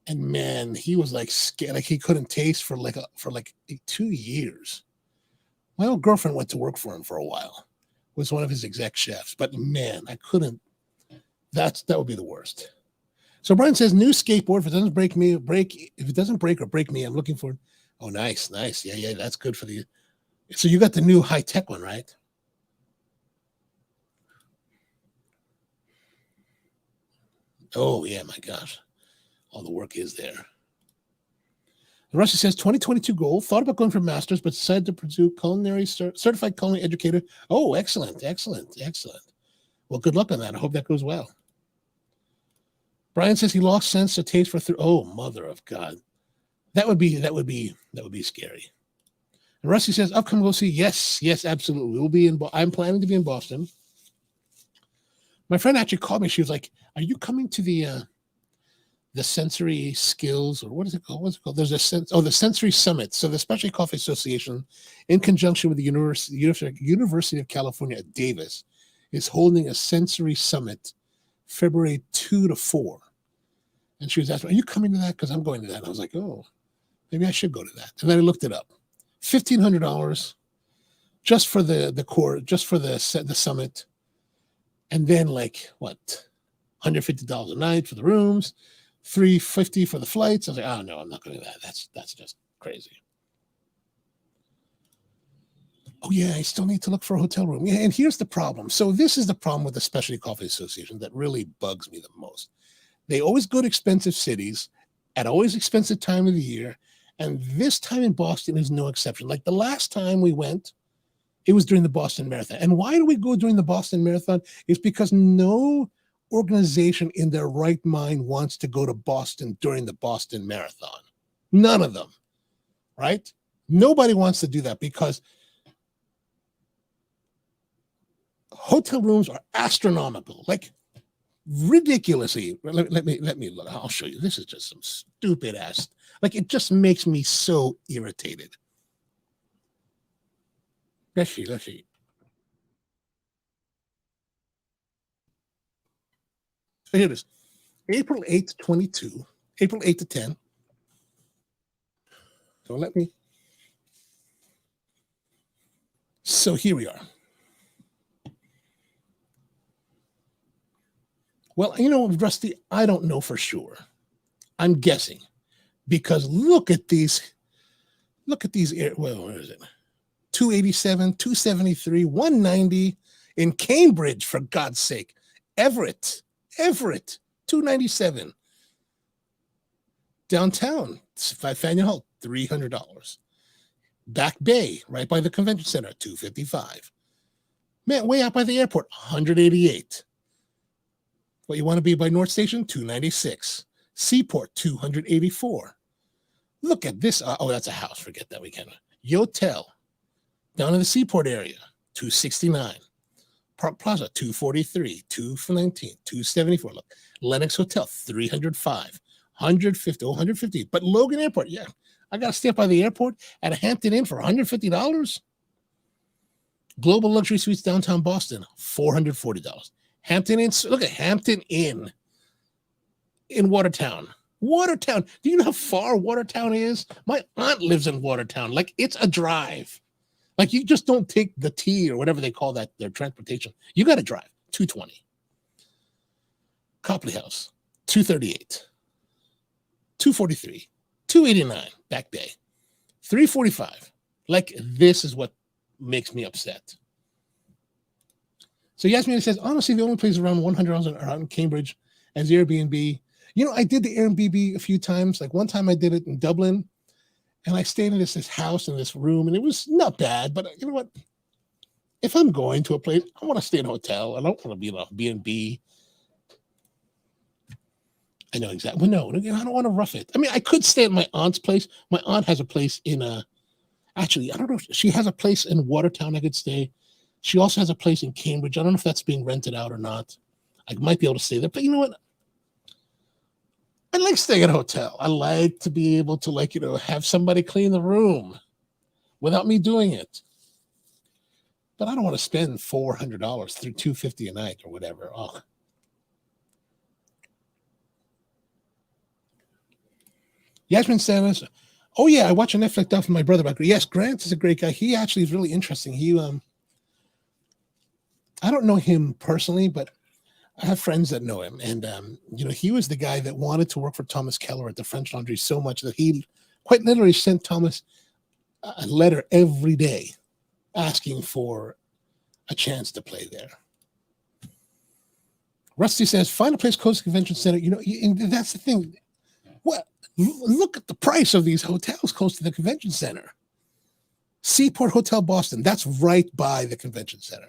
And man, he was like scared, like he couldn't taste for like 2 years. My old girlfriend went to work for him for a while. Was one of his exec chefs, but man, I couldn't. That would be the worst. So Brian says, new skateboard. If it doesn't break or break me, I'm looking for. Oh, nice. Yeah, that's good for the. So you got the new high tech one, right? Oh yeah, my gosh, all the work is there. And Rusty says 2022 goal. Thought about going for masters, but decided to pursue culinary certified culinary educator. Oh, excellent. Well, good luck on that. I hope that goes well. Brian says he lost sense of taste for. Oh, mother of God, that would be scary. And Rusty says, "Upcoming go see." Yes, absolutely. We'll be in. I'm planning to be in Boston. My friend actually called me. She was like, "Are you coming to the sensory skills, or what is it called? What's it called? There's the Sensory Summit." So the Specialty Coffee Association, in conjunction with the University of California at Davis, is holding a sensory summit February 2 to 4. And she was asking, "Are you coming to that?" Because I'm going to that. And I was like, "Oh, maybe I should go to that." And then I looked it up. $1,500 just for the core, just for the summit. And then like what, $150 a night for the rooms, $350 for the flights. I was like, "Oh no, I'm not going to that. That's just crazy." Oh yeah, I still need to look for a hotel room. Yeah, and here's the problem. So this is the problem with the Specialty Coffee Association that really bugs me the most. They always go to expensive cities at always expensive time of the year, and this time in Boston is no exception. Like the last time we went, it was during the Boston Marathon. And why do we go during the Boston Marathon? It's because no organization in their right mind wants to go to Boston during the Boston Marathon. None of them, right? Nobody wants to do that because hotel rooms are astronomical, like ridiculously. Let me look. I'll show you. This is just some stupid ass. Like it just makes me so irritated. Let's see. So here it is. April 8th, 22. April 8th to 10. So let me. So here we are. Well, Rusty, I don't know for sure. I'm guessing because look at these. Well, where is it? 287, 273, 190 in Cambridge, for God's sake. Everett, 297. Downtown, Faneuil Hall, $300. Back Bay, right by the convention center, $255. Man, way out by the airport, $188. What you want to be by North Station, $296. Seaport, $284. Look at this. Oh, that's a house. Forget that. We can't. Yotel, down in the Seaport area, $269. Park Plaza, $243. $219. $274. Look, Lenox Hotel, $305. $150. Oh, $150. But Logan Airport, yeah. I got to stay up by the airport at a Hampton Inn for $150. Global Luxury Suites downtown Boston, $440. Hampton Inn, look at Hampton Inn in Watertown. Do you know how far Watertown is? My aunt lives in Watertown. Like it's a drive. Like you just don't take the T or whatever they call that, their transportation. You got to drive, $220. Copley House, 238, 243, 289, back bay, 345. Like, this is what makes me upset. So Yasmin says, honestly, the only place around $100 around Cambridge as Airbnb. You know, I did the Airbnb a few times. Like, one time I did it in Dublin, and I stayed in this house in this room, and it was not bad. But you know what? If I'm going to a place, I want to stay in a hotel. I don't want to be in a B&B. I know exactly. Well, no, I don't want to rough it. I mean, I could stay at my aunt's place. My aunt has a place in actually, I don't know if she has a place in Watertown I could stay. She also has a place in Cambridge. I don't know if that's being rented out or not. I might be able to stay there. But you know what? I like staying at a hotel. I like to be able to, like, you know, have somebody clean the room without me doing it. But I don't want to spend $400 through $250 a night or whatever. Oh. Yasmin says, oh yeah, I watch a Netflix doc with my brother about. Yes, Grant is a great guy. He actually is really interesting. He I don't know him personally, but I have friends that know him. And you know, he was the guy that wanted to work for Thomas Keller at the French Laundry so much that he quite literally sent Thomas a letter every day asking for a chance to play there. Rusty says, find a place close to the convention center. You know, and that's the thing. What? Look at the price of these hotels close to the convention center. Seaport Hotel Boston, that's right by the convention center,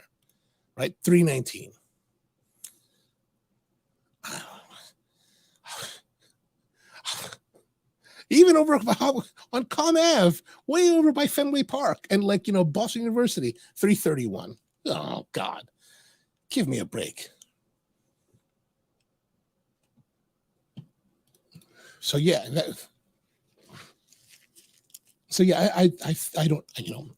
right? $319. Even over on Com Ave, way over by Fenway Park and, like, you know, Boston University, $331. Oh God, give me a break. So yeah, I don't, you know,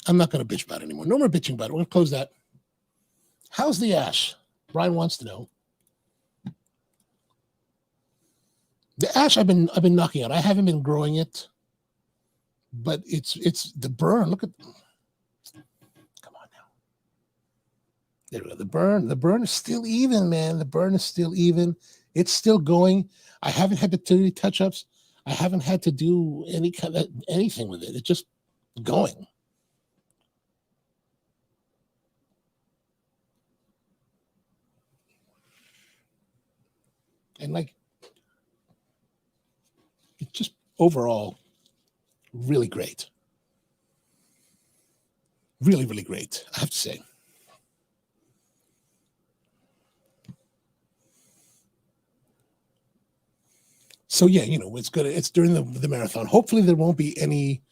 I'm not going to bitch about it anymore. No more bitching about it. We're going to close that. How's the ash? Brian wants to know. The ash I've been knocking out. I haven't been growing it, but it's the burn. Look at, come on now. There we go. The burn is still even, man. The burn is still even. It's still going. I haven't had to do any touch-ups. I haven't had to do any kind of anything with it. It's just going. And, like, it's just overall really great. Really, really great, I have to say. So yeah, you know, it's good. It's during the marathon. Hopefully there won't be any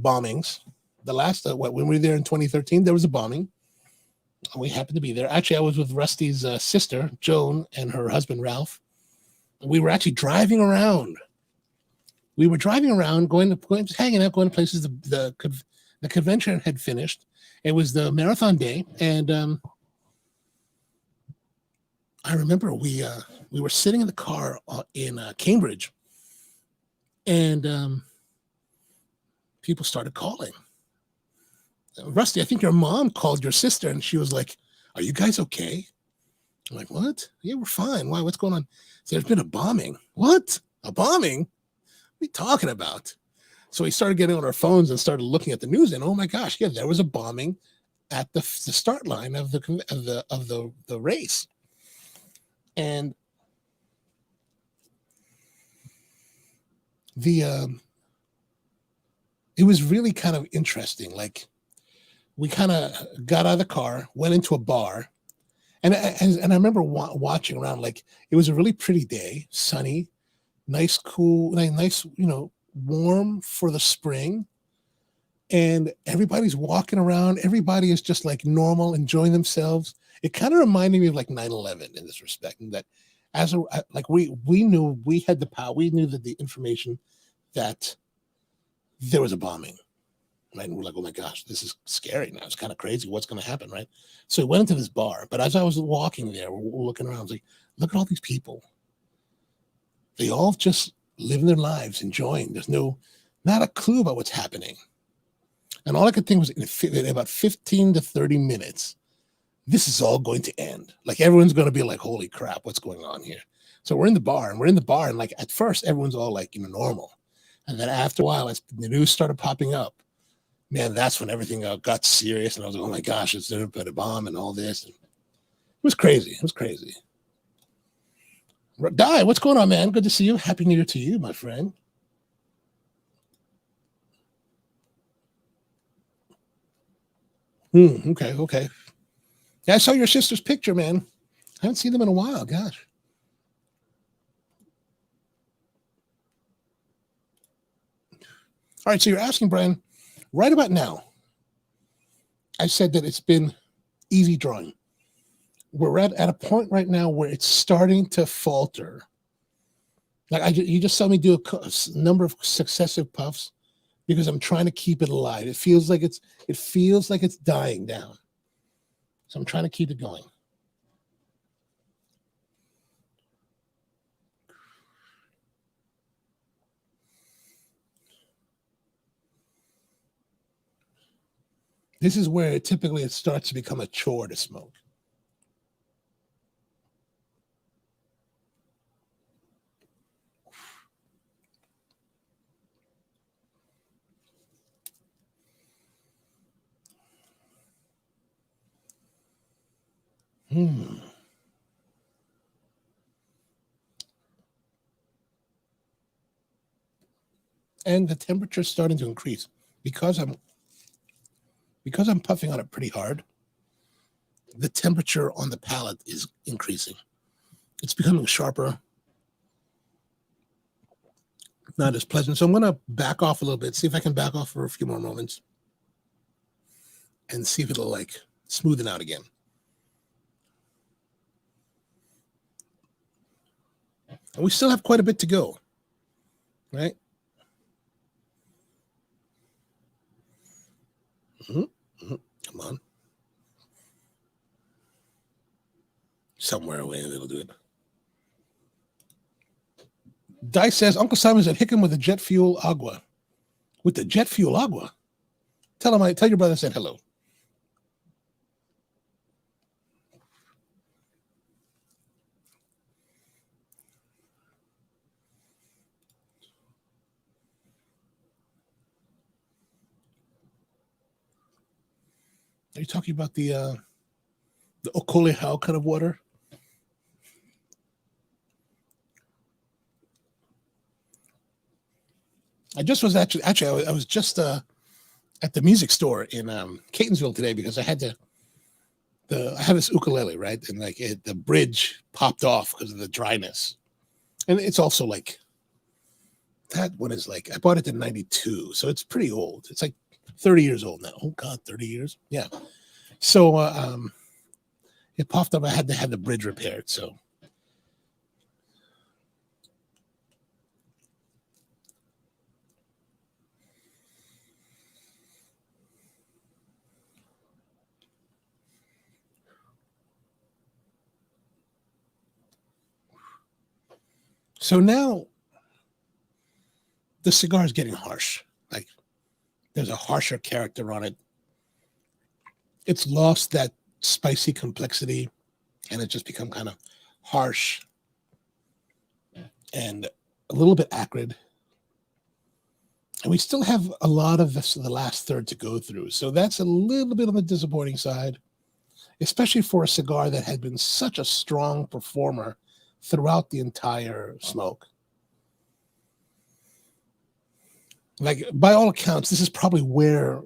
bombings. The last, when we were there in 2013, there was a bombing. We happened to be there. Actually, I was with Rusty's sister, Joan, and her husband, Ralph. We were actually driving around. We were driving around, hanging out, going to places. The convention had finished. It was the marathon day, and I remember we were sitting in the car in Cambridge, and people started calling. Rusty, I think your mom called your sister, and she was like, "Are you guys okay?" I'm like, "What? Yeah, we're fine. Why? What's going on?" So there's been a bombing. What? A bombing? What are you talking about? So we started getting on our phones and started looking at the news, and oh my gosh, yeah, there was a bombing at the start line of the race, and it was really kind of interesting. Like, we kind of got out of the car, went into a bar, and I remember watching around. Like, it was a really pretty day, sunny, nice, cool, nice, you know, warm for the spring. And everybody's walking around. Everybody is just like normal, enjoying themselves. It kind of reminded me of like 9/11 in this respect, and that like we knew we had the power. We knew that the information that there was a bombing, right? And we're like, oh my gosh, this is scary now. It's kind of crazy. What's going to happen, right? So we went into this bar. But as I was walking there, we're looking around. I was like, look at all these people. They all just living their lives, enjoying. There's not a clue about what's happening. And all I could think was in about 15 to 30 minutes, this is all going to end. Like everyone's going to be like, holy crap, what's going on here? So we're in the bar, and like at first everyone's all like, normal. And then after a while, as the news started popping up, man, that's when everything got serious. And I was like, oh my gosh, it's a bomb and all this. And it was crazy. It was crazy. Di, what's going on, man? Good to see you. Happy New Year to you, my friend. Okay. Yeah, I saw your sister's picture, man. I haven't seen them in a while. Gosh. All right, so you're asking, Brian, right about now, I said that it's been easy drawing. We're at a point right now where it's starting to falter. Like you just saw me do a number of successive puffs because I'm trying to keep it alive. It feels like it's dying down. So I'm trying to keep it going. This is where typically it starts to become a chore to smoke. And the temperature is starting to increase because I'm puffing on it pretty hard. The temperature on the palate is increasing. It's becoming sharper, not as pleasant. So I'm going to back off a little bit, see if I can back off for a few more moments and see if it'll like smoothen out again. And we still have quite a bit to go, right? Come on. Somewhere away, it'll do it. Dice says, Uncle Simon's at Hickam with the jet fuel agua. With the jet fuel agua? Tell your brother I said hello. Are you talking about the Ocolehau kind of water? I just was actually I was just at the music store in Catonsville today because I had I have this ukulele, right? And like the bridge popped off because of the dryness. And it's also like that one is like I bought it in 92, so it's pretty old. It's like 30 years old now. Oh God, 30 years. Yeah. So it popped up. I had to have the bridge repaired. So now the cigar is getting harsh. Like there's a harsher character on it. It's lost that spicy complexity and it's just become kind of harsh and a little bit acrid. And we still have a lot of the last third to go through. So that's a little bit on the disappointing side, especially for a cigar that had been such a strong performer throughout the entire smoke. Like by all accounts, this is probably where,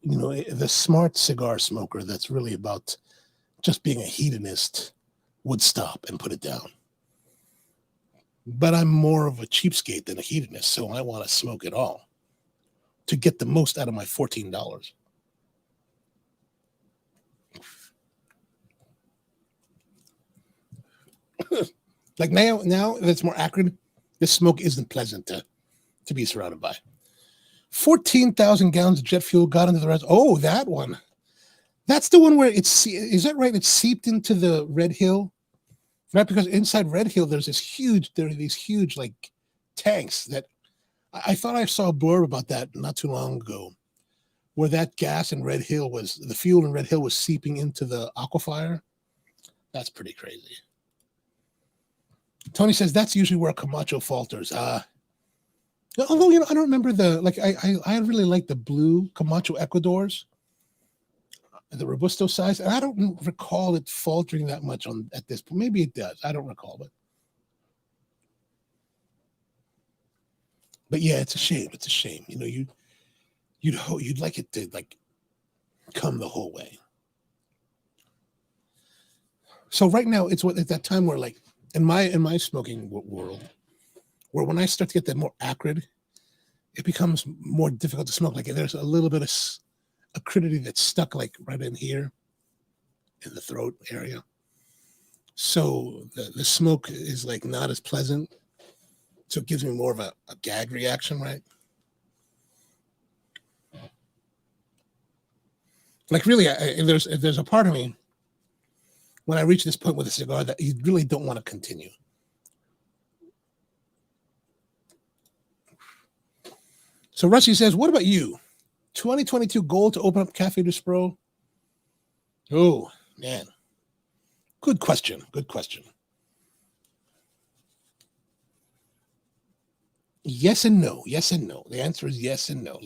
the smart cigar smoker that's really about just being a hedonist would stop and put it down. But I'm more of a cheapskate than a hedonist, so I want to smoke it all to get the most out of my $14. Like now that's more acrid. This smoke isn't pleasant to be surrounded by. 14,000 gallons of jet fuel got into the rest. Oh, that one. That's the one where is that right? It's seeped into the Red Hill, right? Because inside Red Hill, there are these huge like tanks that I thought I saw a blurb about that not too long ago, where that gas in Red Hill was, the fuel in Red Hill was seeping into the aquifer. That's pretty crazy. Tony says that's usually where Camacho falters. Although, I don't remember I really like the blue Camacho Ecuadors, the Robusto size, and I don't recall it faltering that much at this point. Maybe it does. I don't recall it. But yeah, it's a shame. It's a shame. You'd like it to come the whole way. So right now it's that time where in my smoking world, where when I start to get that more acrid, it becomes more difficult to smoke. Like there's a little bit of acridity that's stuck right in here in the throat area. So the smoke is not as pleasant. So it gives me more of a gag reaction, right? Really, if there's a part of me when I reach this point with a cigar that you really don't want to continue. So Rusty says, what about you? 2022 goal to open up Cafe du Spro? Oh, man. Good question. Good question. Yes and no. Yes and no. The answer is yes and no.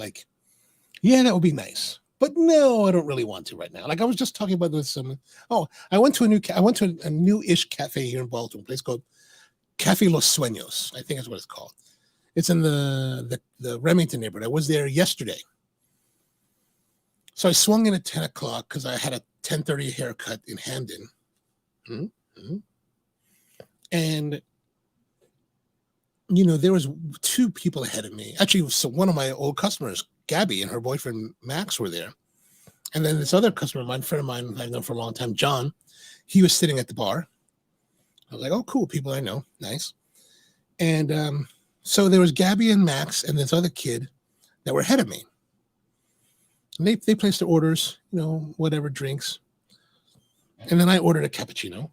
Yeah, that would be nice. But no, I don't really want to right now. I was just talking about with some. Oh, I went to a new-ish cafe here in Baltimore, a place called Cafe Los Sueños. I think that's what it's called. It's in the Remington neighborhood. I was there yesterday. So I swung in at 10 o'clock because I had a 10:30 haircut in Hamden. Mm-hmm. And, there was two people ahead of me. Actually, so one of my old customers, Gabby, and her boyfriend, Max, were there. And then this other customer, friend of mine I've known for a long time, John, he was sitting at the bar. I was like, oh, cool, people I know. Nice. And so there was Gabby and Max and this other kid that were ahead of me. And they placed their orders, whatever drinks. And then I ordered a cappuccino.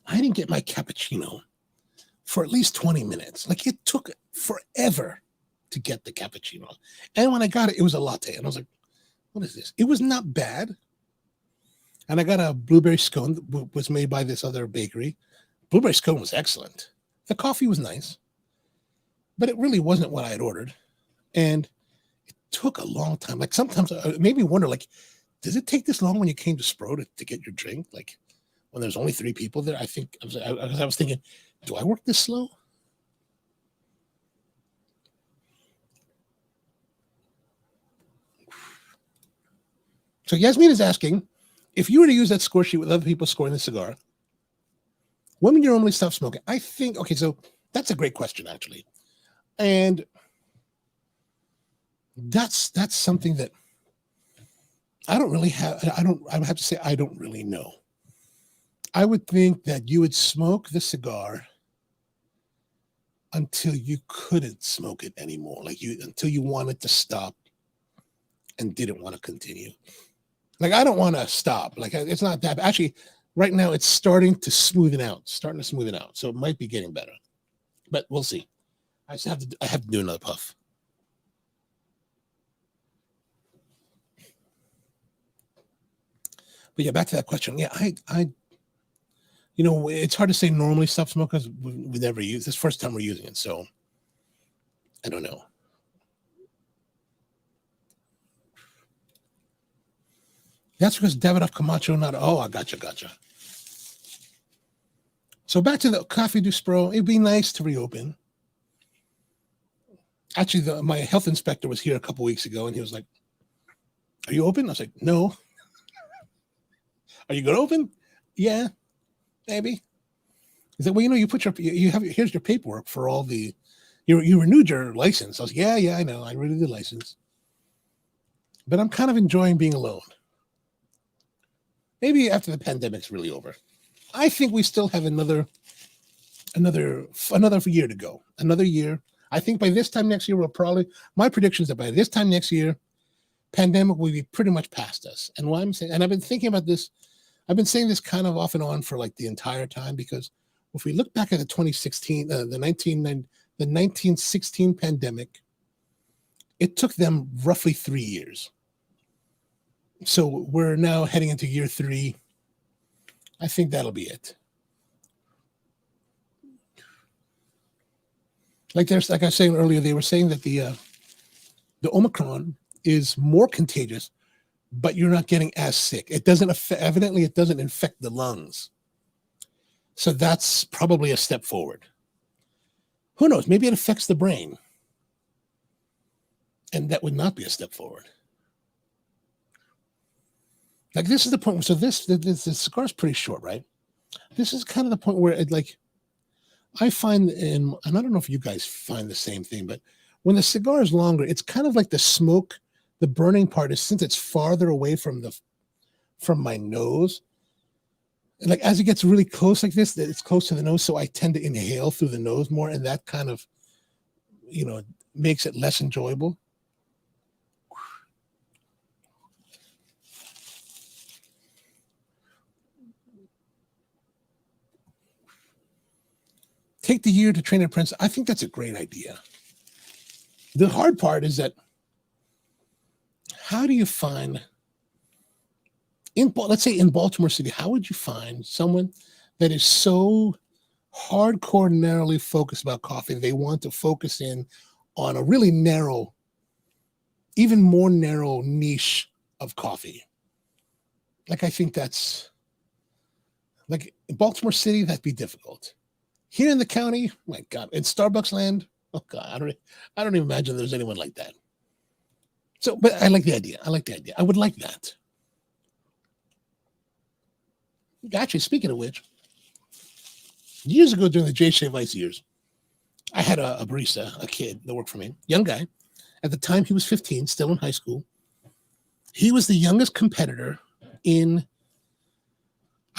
I didn't get my cappuccino for at least 20 minutes. It took forever to get the cappuccino. And when I got it, it was a latte. And I was like, what is this? It was not bad. And I got a blueberry scone that was made by this other bakery. Blueberry scone was excellent. The coffee was nice, but it really wasn't what I had ordered. And it took a long time. Sometimes it made me wonder, does it take this long when you came to Spro to get your drink? When there's only 3 people there, I was thinking, do I work this slow? So Yasmin is asking, if you were to use that score sheet with other people scoring the cigar, when would you normally stop smoking? I think, okay, so that's a great question, actually. And that's something that I don't really have. I would have to say, I don't really know. I would think that you would smoke the cigar until you couldn't smoke it anymore. Until you wanted to stop and didn't want to continue. I don't want to stop. It's not that. Actually, right now it's starting to smoothen out. So it might be getting better. But we'll see. I have to do another puff. But yeah, back to that question. Yeah, I it's hard to say normally stop smoking because we never use this. First time we're using it, so I don't know. That's because Davidoff Camacho not. Oh, I gotcha. So back to the Cafe du Spro. It'd be nice to reopen. Actually, my health inspector was here a couple weeks ago, and he was like, "Are you open?" I was like, "No." "Are you going to open?" "Yeah, maybe." He said, "Well, here's your paperwork for all the, you renewed your license." I was, yeah, I know, I renewed the license, but I'm kind of enjoying being alone. Maybe after the pandemic's really over. I think we still have another year to go. Another year. I think by this time next year, my prediction is that by this time next year, pandemic will be pretty much past us. And what I'm saying, and I've been thinking about this, I've been saying this kind of off and on for the entire time, because if we look back at the 2016, the 1916 pandemic, It took them roughly 3 years. So we're now heading into year 3. I think that'll be it. Like I was saying earlier, they were saying that the Omicron is more contagious, but you're not getting as sick. It doesn't evidently it doesn't infect the lungs. So that's probably a step forward. Who knows? Maybe it affects the brain. And that would not be a step forward. Like this is the point. So this cigar is pretty short, right? This is kind of the point where it like I find and I don't know if you guys find the same thing, but when the cigar is longer, it's kind of like the smoke, the burning part is since it's farther away from my nose. And like as it gets really close like this, it's close to the nose, so I tend to inhale through the nose more, and that kind of, makes it less enjoyable. Take the year to train an apprentice. I think that's a great idea. The hard part is that how do you find let's say in Baltimore City, how would you find someone that is so hardcore narrowly focused about coffee? They want to focus in on a really narrow, even more narrow niche of coffee. Like I think that's like in Baltimore City, that'd be difficult. Here in the county, my God, in Starbucks land, oh God, I don't even imagine there's anyone like that. So, but I like the idea. I would like that. Actually, speaking of which, years ago during the J. Shea Vice years, I had a barista, a kid that worked for me, young guy. At the time, he was 15, still in high school. He was the youngest competitor I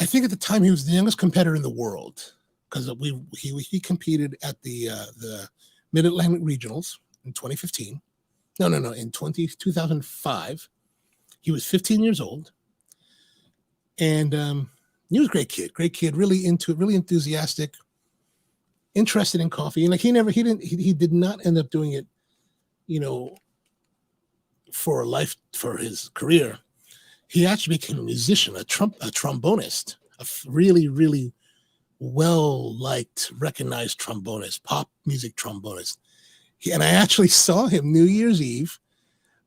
think at the time he was the youngest competitor in the world. Because he competed at the Mid-Atlantic Regionals in 2015. No, in 2005. He was 15 years old. And he was a great kid, really into it, really enthusiastic, interested in coffee. And like he did not end up doing it, for his career. He actually became a musician, a trombonist, a really, really well-liked, recognized trombonist, pop music trombonist. And I actually saw him New Year's Eve,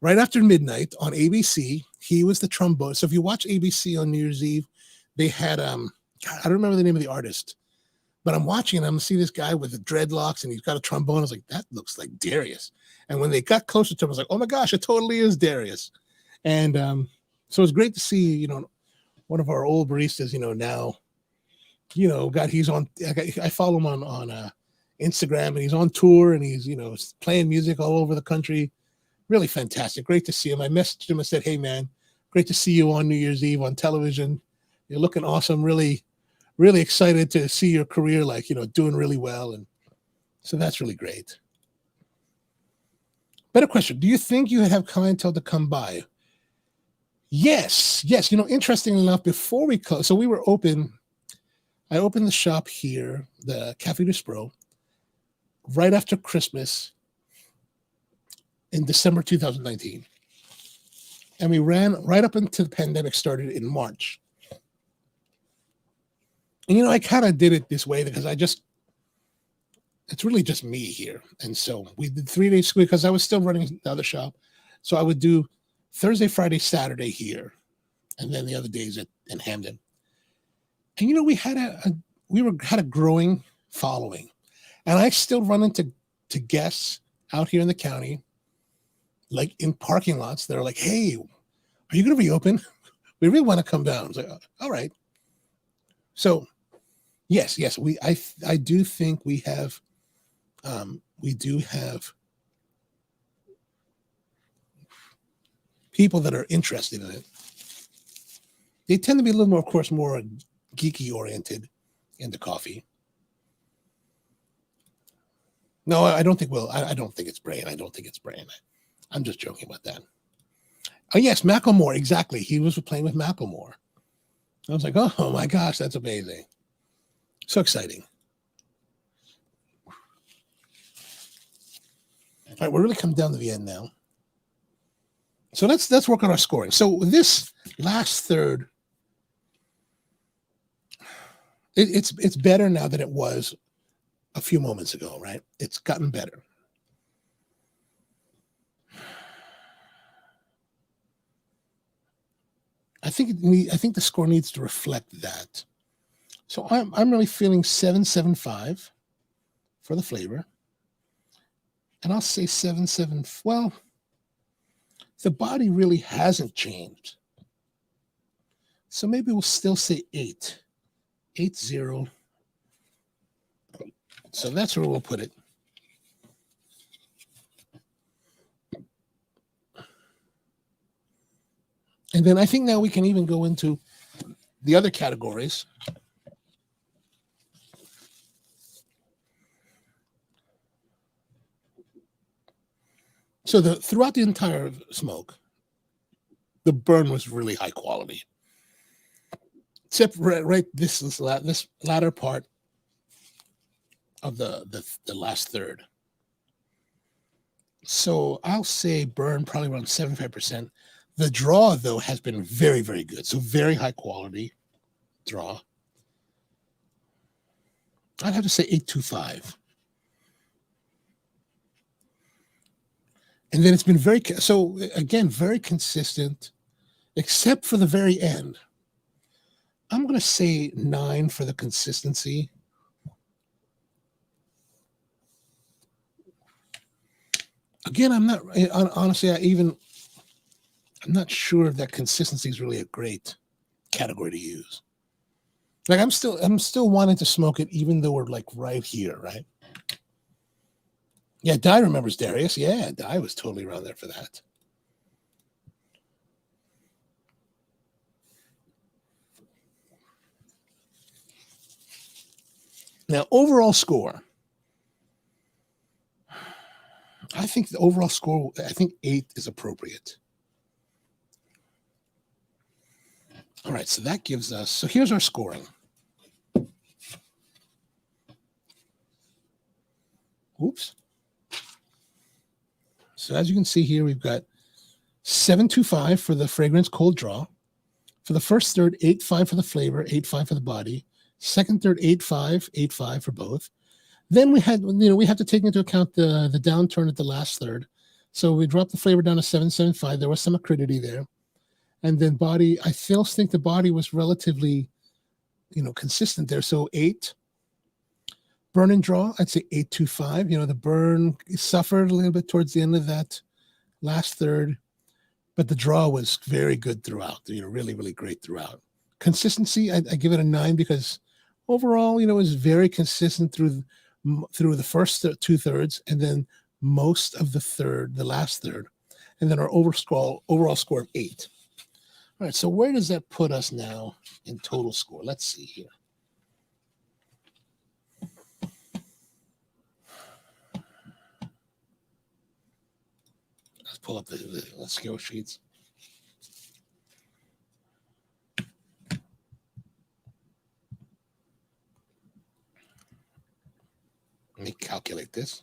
right after midnight on ABC. He was the trombonist. So if you watch ABC on New Year's Eve, they had, I don't remember the name of the artist, but I'm watching and I'm seeing this guy with the dreadlocks and he's got a trombone. I was like, that looks like Darius. And when they got closer to him, I was like, oh my gosh, it totally is Darius. And so it's great to see, one of our old baristas, now, he's on, I follow him on Instagram and he's on tour and he's, playing music all over the country. Really fantastic. Great to see him. I messaged him and said, hey man, great to see you on New Year's Eve on television. You're looking awesome. Really, really excited to see your career, doing really well. And so that's really great. Better question. Do you think you have clientele to come by? Yes. Interestingly enough, before we close, so we were open. I opened the shop here, the Cafe du Spro, right after Christmas in December 2019. And we ran right up until the pandemic started in March. And, I kind of did it this way because it's really just me here. And so we did 3 days because I was still running the other shop. So I would do Thursday, Friday, Saturday here, and then the other days in Hamden. And we had a growing following, and I still run into guests out here in the county, like in parking lots. They're like, "Hey, are you going to reopen? We really want to come down." I was like, "All right." So, yes, I do think we do have people that are interested in it. They tend to be a little more, of course, more geeky oriented into coffee. No, I don't think. Well, I don't think it's Brian. I'm just joking about that. Oh yes, Macklemore. Exactly. He was playing with Macklemore. I was like, oh my gosh, that's amazing. So exciting. All right, we're really coming down to the end now. So let's work on our scoring. So this last third, it's better now than it was a few moments ago, right? It's gotten better. I think the score needs to reflect that. So I'm really feeling 7.75 for the flavor, and I'll say 7.7. Well, the body really hasn't changed, so maybe we'll still say 8.0. So that's where we'll put it. And then I think now we can even go into the other categories. So throughout the entire smoke, the burn was really high quality. Except right this latter part of the last third. So I'll say burn probably around 75%. The draw, though, has been very, very good. So very high quality draw. I'd have to say 8.25. And then it's been very consistent, except for the very end. I'm going to say 9 for the consistency. Again, I'm not honestly. I'm not sure if that consistency is really a great category to use. Like I'm still wanting to smoke it, even though we're like right here, right? Yeah, Di remembers Darius. Yeah, Di was totally around there for that. Now, overall score. I think the overall score, I think 8 is appropriate. All right, so that gives us, so here's our scoring. Oops. So as you can see here, we've got 7.25 for the fragrance cold draw. For the first third, 8.5 for the flavor, 8.5 for the body. Second third, 8.5, 8.5 for both. Then we had, we have to take into account the downturn at the last third. So we dropped the flavor down to 7.75. There was some acridity there. And then body, I still think the body was relatively, consistent there. So 8. Burn and draw, I'd say 8.25. The burn suffered a little bit towards the end of that last third, but the draw was very good throughout. Really, really great throughout. Consistency, I give it a 9 because overall, it was very consistent through the first 2/3, and then most of the last third, and then our overall score of 8. All right, so where does that put us now in total score? Let's see here. Let's pull up the skill sheets. Let me calculate this.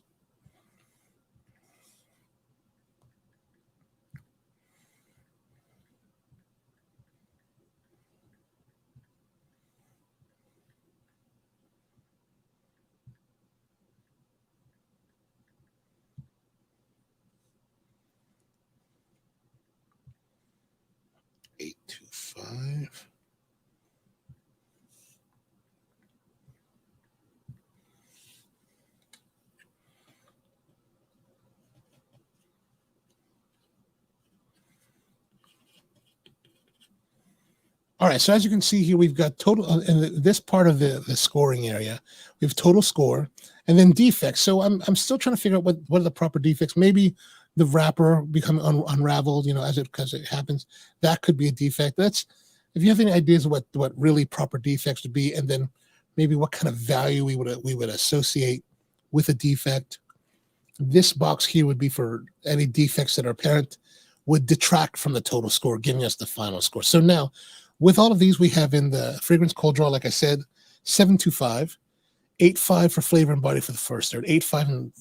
$8.25. All right, so as you can see here, we've got total in this part of the scoring area. We have total score and then defects. So I'm still trying to figure out what are the proper defects. Maybe the wrapper becoming unraveled, because it happens. That could be a defect. If you have any ideas of what really proper defects would be, and then maybe what kind of value we would associate with a defect. This box here would be for any defects that are apparent would detract from the total score, giving us the final score. So now, with all of these, we have in the fragrance cold draw, like I said, 7.25, 8.5 for flavor and body for the first third, 8.5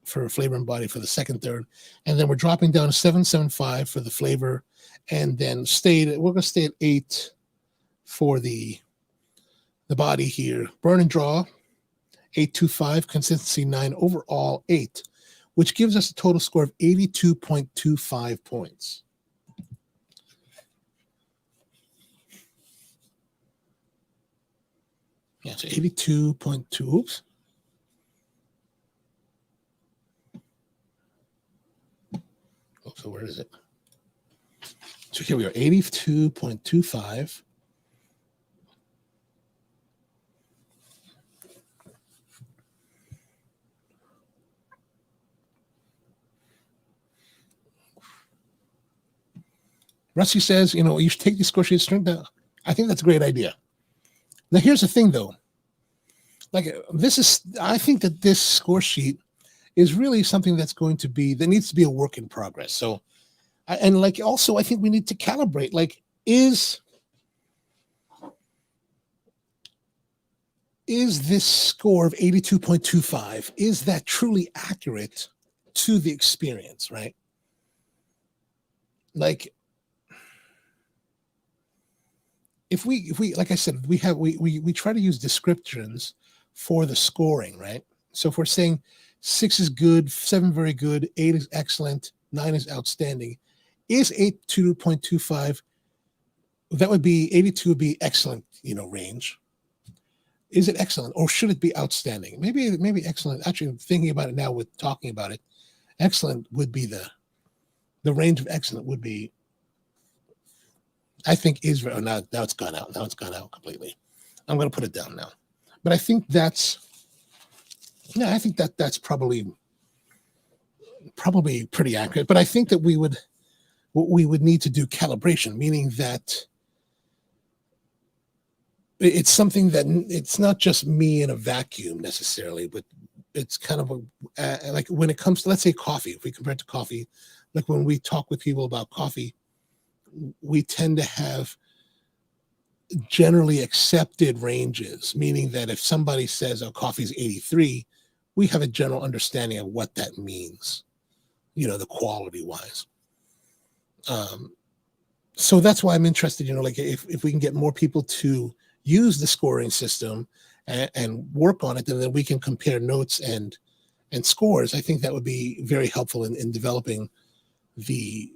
for flavor and body for the second, third, and then we're dropping down to 7.75 for the flavor, and then we're gonna stay at 8 for the body here. Burn and draw 8.25, consistency 9, overall 8, which gives us a total score of 82.25 points. Yeah, so 82.2. Oops. Oh, so where is it? So here we are, 82.25. Rusty says, you should take the score sheet straight down. I think that's a great idea. Now, here's the thing, though. I think that this score sheet is really something that needs to be a work in progress. So, also, I think we need to calibrate. Is this score of 82.25, is that truly accurate to the experience, right? If we like I said, we try to use descriptions for the scoring, right? So if we're saying 6 is good, 7 very good, 8 is excellent, 9 is outstanding, is 82.25, that would be 82 would be excellent, range. Is it excellent, or should it be outstanding? Maybe excellent. Actually, thinking about it now with talking about it, excellent would be the range of excellent would be, I think Israel. Now it's gone out. Now it's gone out completely. I'm going to put it down now. But I think that's probably pretty accurate. But I think that we would need to do calibration, meaning that it's something that it's not just me in a vacuum necessarily, but it's kind of like when it comes to, let's say, coffee. If we compare it to coffee, like when we talk with people about coffee, we tend to have generally accepted ranges, meaning that if somebody says, coffee is 83, we have a general understanding of what that means, the quality wise. So that's why I'm interested, if we can get more people to use the scoring system and work on it, then we can compare notes and scores. I think that would be very helpful in developing the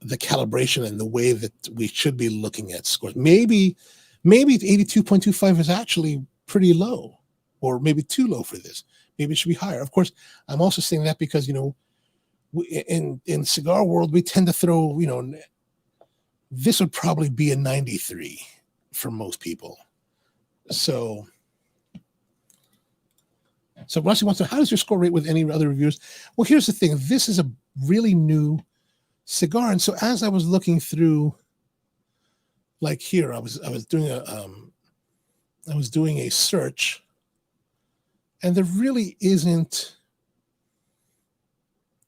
calibration and the way that we should be looking at scores. Maybe 82.25 is actually pretty low, or maybe too low for this. Maybe it should be higher. Of course, I'm also saying that because, in cigar world, we tend to throw, this would probably be a 93 for most people. So Rusty wants to know, how does your score rate with any other reviewers? Well, here's the thing. This is a really new cigar, and so as I was looking through, like here, I was doing a search, and there really isn't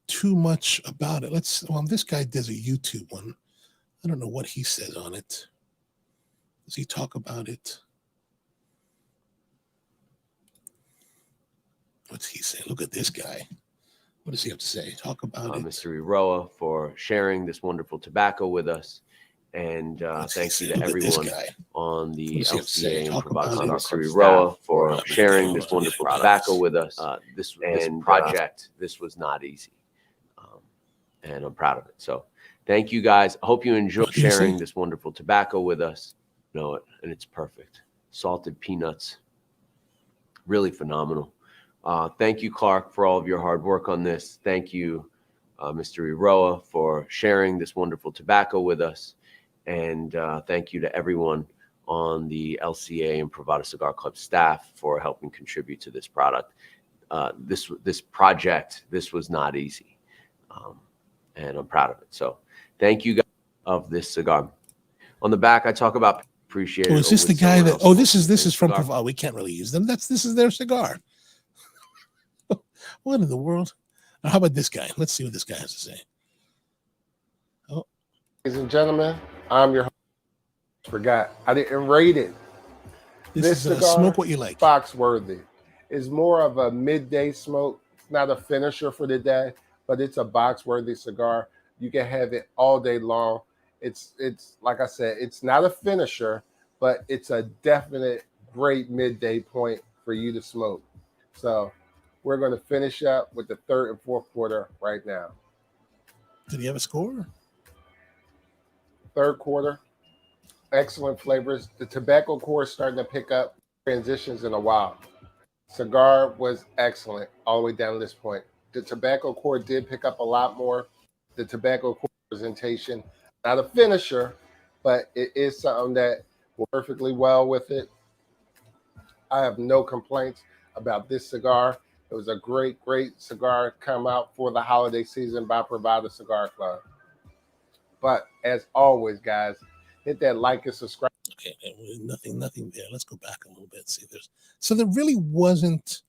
too much about it. This guy does a YouTube one. I don't know what he says on it. Does he talk about it? What's he saying? Look at this guy. What does he have to say? Talk about it. Mr. Iroa, for sharing this wonderful tobacco with us. And thank you to everyone on the LCA and Privada. Mr. Iroa, for sharing this wonderful tobacco with us. This project was not easy. And I'm proud of it. So thank you guys. I hope you enjoy sharing this wonderful tobacco with us. Know it, and it's perfect. Salted peanuts. Really phenomenal. Thank you, Clark, for all of your hard work on this. Thank you, Mr. Iroa, for sharing this wonderful tobacco with us. And thank you to everyone on the LCA and Privada Cigar Club staff for helping contribute to this product. This project was not easy. And I'm proud of it. So thank you guys of this cigar. On the back, I talk about appreciate. Oh, is this the guy that? Oh, this is from Privada. We can't really use them. This is their cigar. What in the world? Now, how about this guy? Let's see what this guy has to say. Oh, ladies and gentlemen, I'm your host. Forgot I didn't rate it. This is cigar, smoke what you like. Foxworthy is more of a midday smoke. not a finisher for the day, but it's a box-worthy cigar. You can have it all day long. It's like I said, it's not a finisher, but it's a definite great midday point for you to smoke. So we're going to finish up with the third and fourth quarter right now. Did he have a score? Third quarter, excellent flavors. The tobacco core is starting to pick up transitions in a while. Cigar was excellent all the way down to this point. The tobacco core did pick up a lot more. The tobacco core presentation, not a finisher, but it is something that works perfectly well with it. I have no complaints about this cigar. It was a great, great cigar come out for the holiday season by Privada Cigar Club. But as always, guys, hit that like and subscribe. Okay, nothing there. Let's go back a little bit. See, so there really wasn't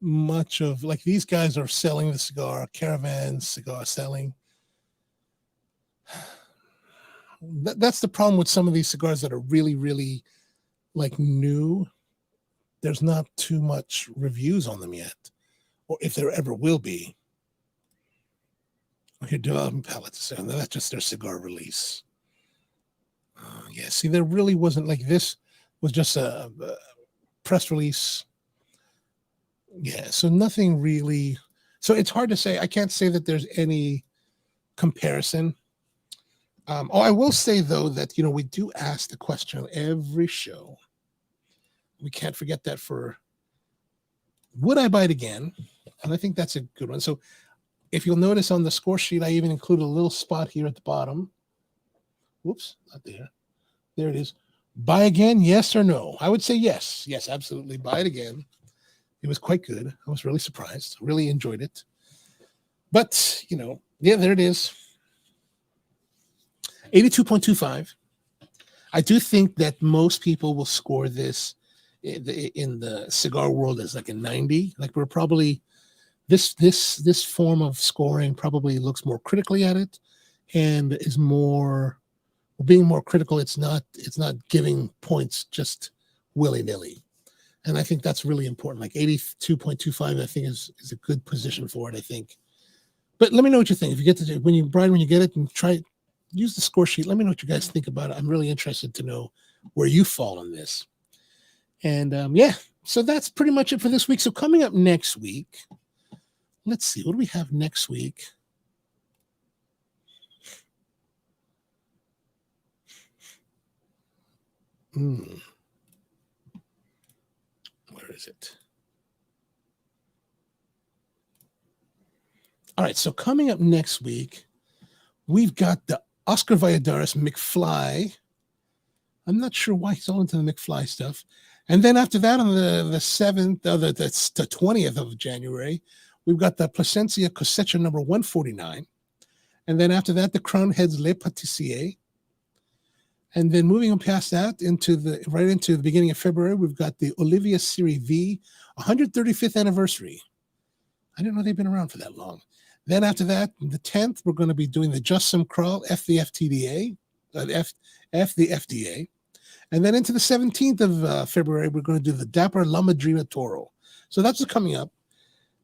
much of, like, these guys are selling the cigar, Caravan cigar selling. That's the problem with some of these cigars that are really, really like new. There's not too much reviews on them yet, or if there ever will be. Here, development palettes. That's just their cigar release. Yeah, see, there really wasn't, like, this was just a press release. Yeah, so nothing really. So it's hard to say. I can't say that there's any comparison. I will say, though, that, we do ask the question on every show. We can't forget that for would I buy it again? And I think that's a good one. So if you'll notice on the score sheet, I even included a little spot here at the bottom. Whoops, not there. There it is. Buy again, yes or no? I would say yes. Yes, absolutely. Buy it again. It was quite good. I was really surprised. Really enjoyed it. But, yeah, there it is. 82.25. I do think that most people will score this in the cigar world as like a 90. Like, we're probably this form of scoring probably looks more critically at it and is more being more critical. It's not giving points just willy-nilly. And I think that's really important. Like 82.25, I think is a good position for it, I think. But let me know what you think. If you get to when you get it and try use the score sheet, let me know what you guys think about it. I'm really interested to know where you fall on this. And yeah, so that's pretty much it for this week. So coming up next week, let's see, what do we have next week? Where is it? All right, so coming up next week, we've got the Oscar Valladares McFly. I'm not sure why he's all into the McFly stuff. And then after that, on the 7th, the 20th of January, we've got the Plasencia Cosecha number 149. And then after that, the Crown Heads Le Patissier. And then moving on past that into the beginning of February, we've got the Olivia Serie V 135th anniversary. I didn't know they've been around for that long. Then after that, the 10th, we're going to be doing the Just Some Crawl F the FDA. And then into the 17th of February, we're going to do the Dapper La Madrina Toro. So that's what's coming up.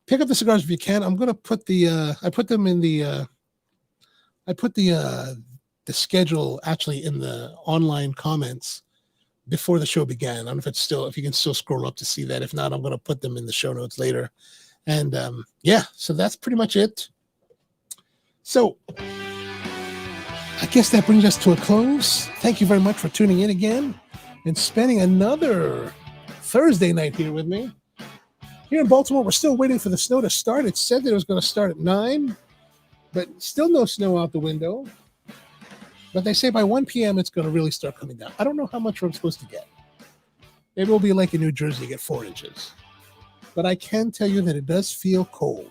Pick up the cigars if you can. I'm going to put the the schedule actually in the online comments before the show began. I don't know if you can still scroll up to see that. If not, I'm going to put them in the show notes later. And yeah, so that's pretty much it. So I guess that brings us to a close. Thank you very much for tuning in again and spending another Thursday night here with me. Here in Baltimore, we're still waiting for the snow to start. It said that it was going to start at 9, but still no snow out the window. But they say by 1 p.m. it's going to really start coming down. I don't know how much I'm supposed to get. Maybe it'll be like in New Jersey, you get 4 inches. But I can tell you that it does feel cold.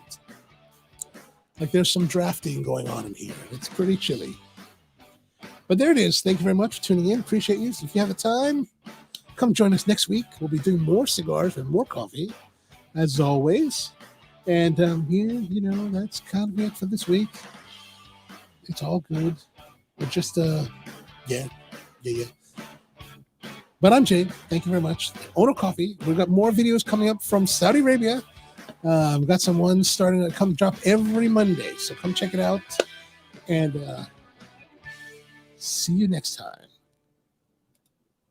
Like there's some drafting going on in here. It's pretty chilly. But there it is. Thank you very much for tuning in. Appreciate you. So if you have the time, come join us next week. We'll be doing more cigars and more coffee, as always. And here, that's kind of it for this week. It's all good. We're just, yeah. But I'm Jade. Thank you very much. Onocoffee. We've got more videos coming up from Saudi Arabia. We've got some ones starting to come drop every Monday. So come check it out. And see you next time.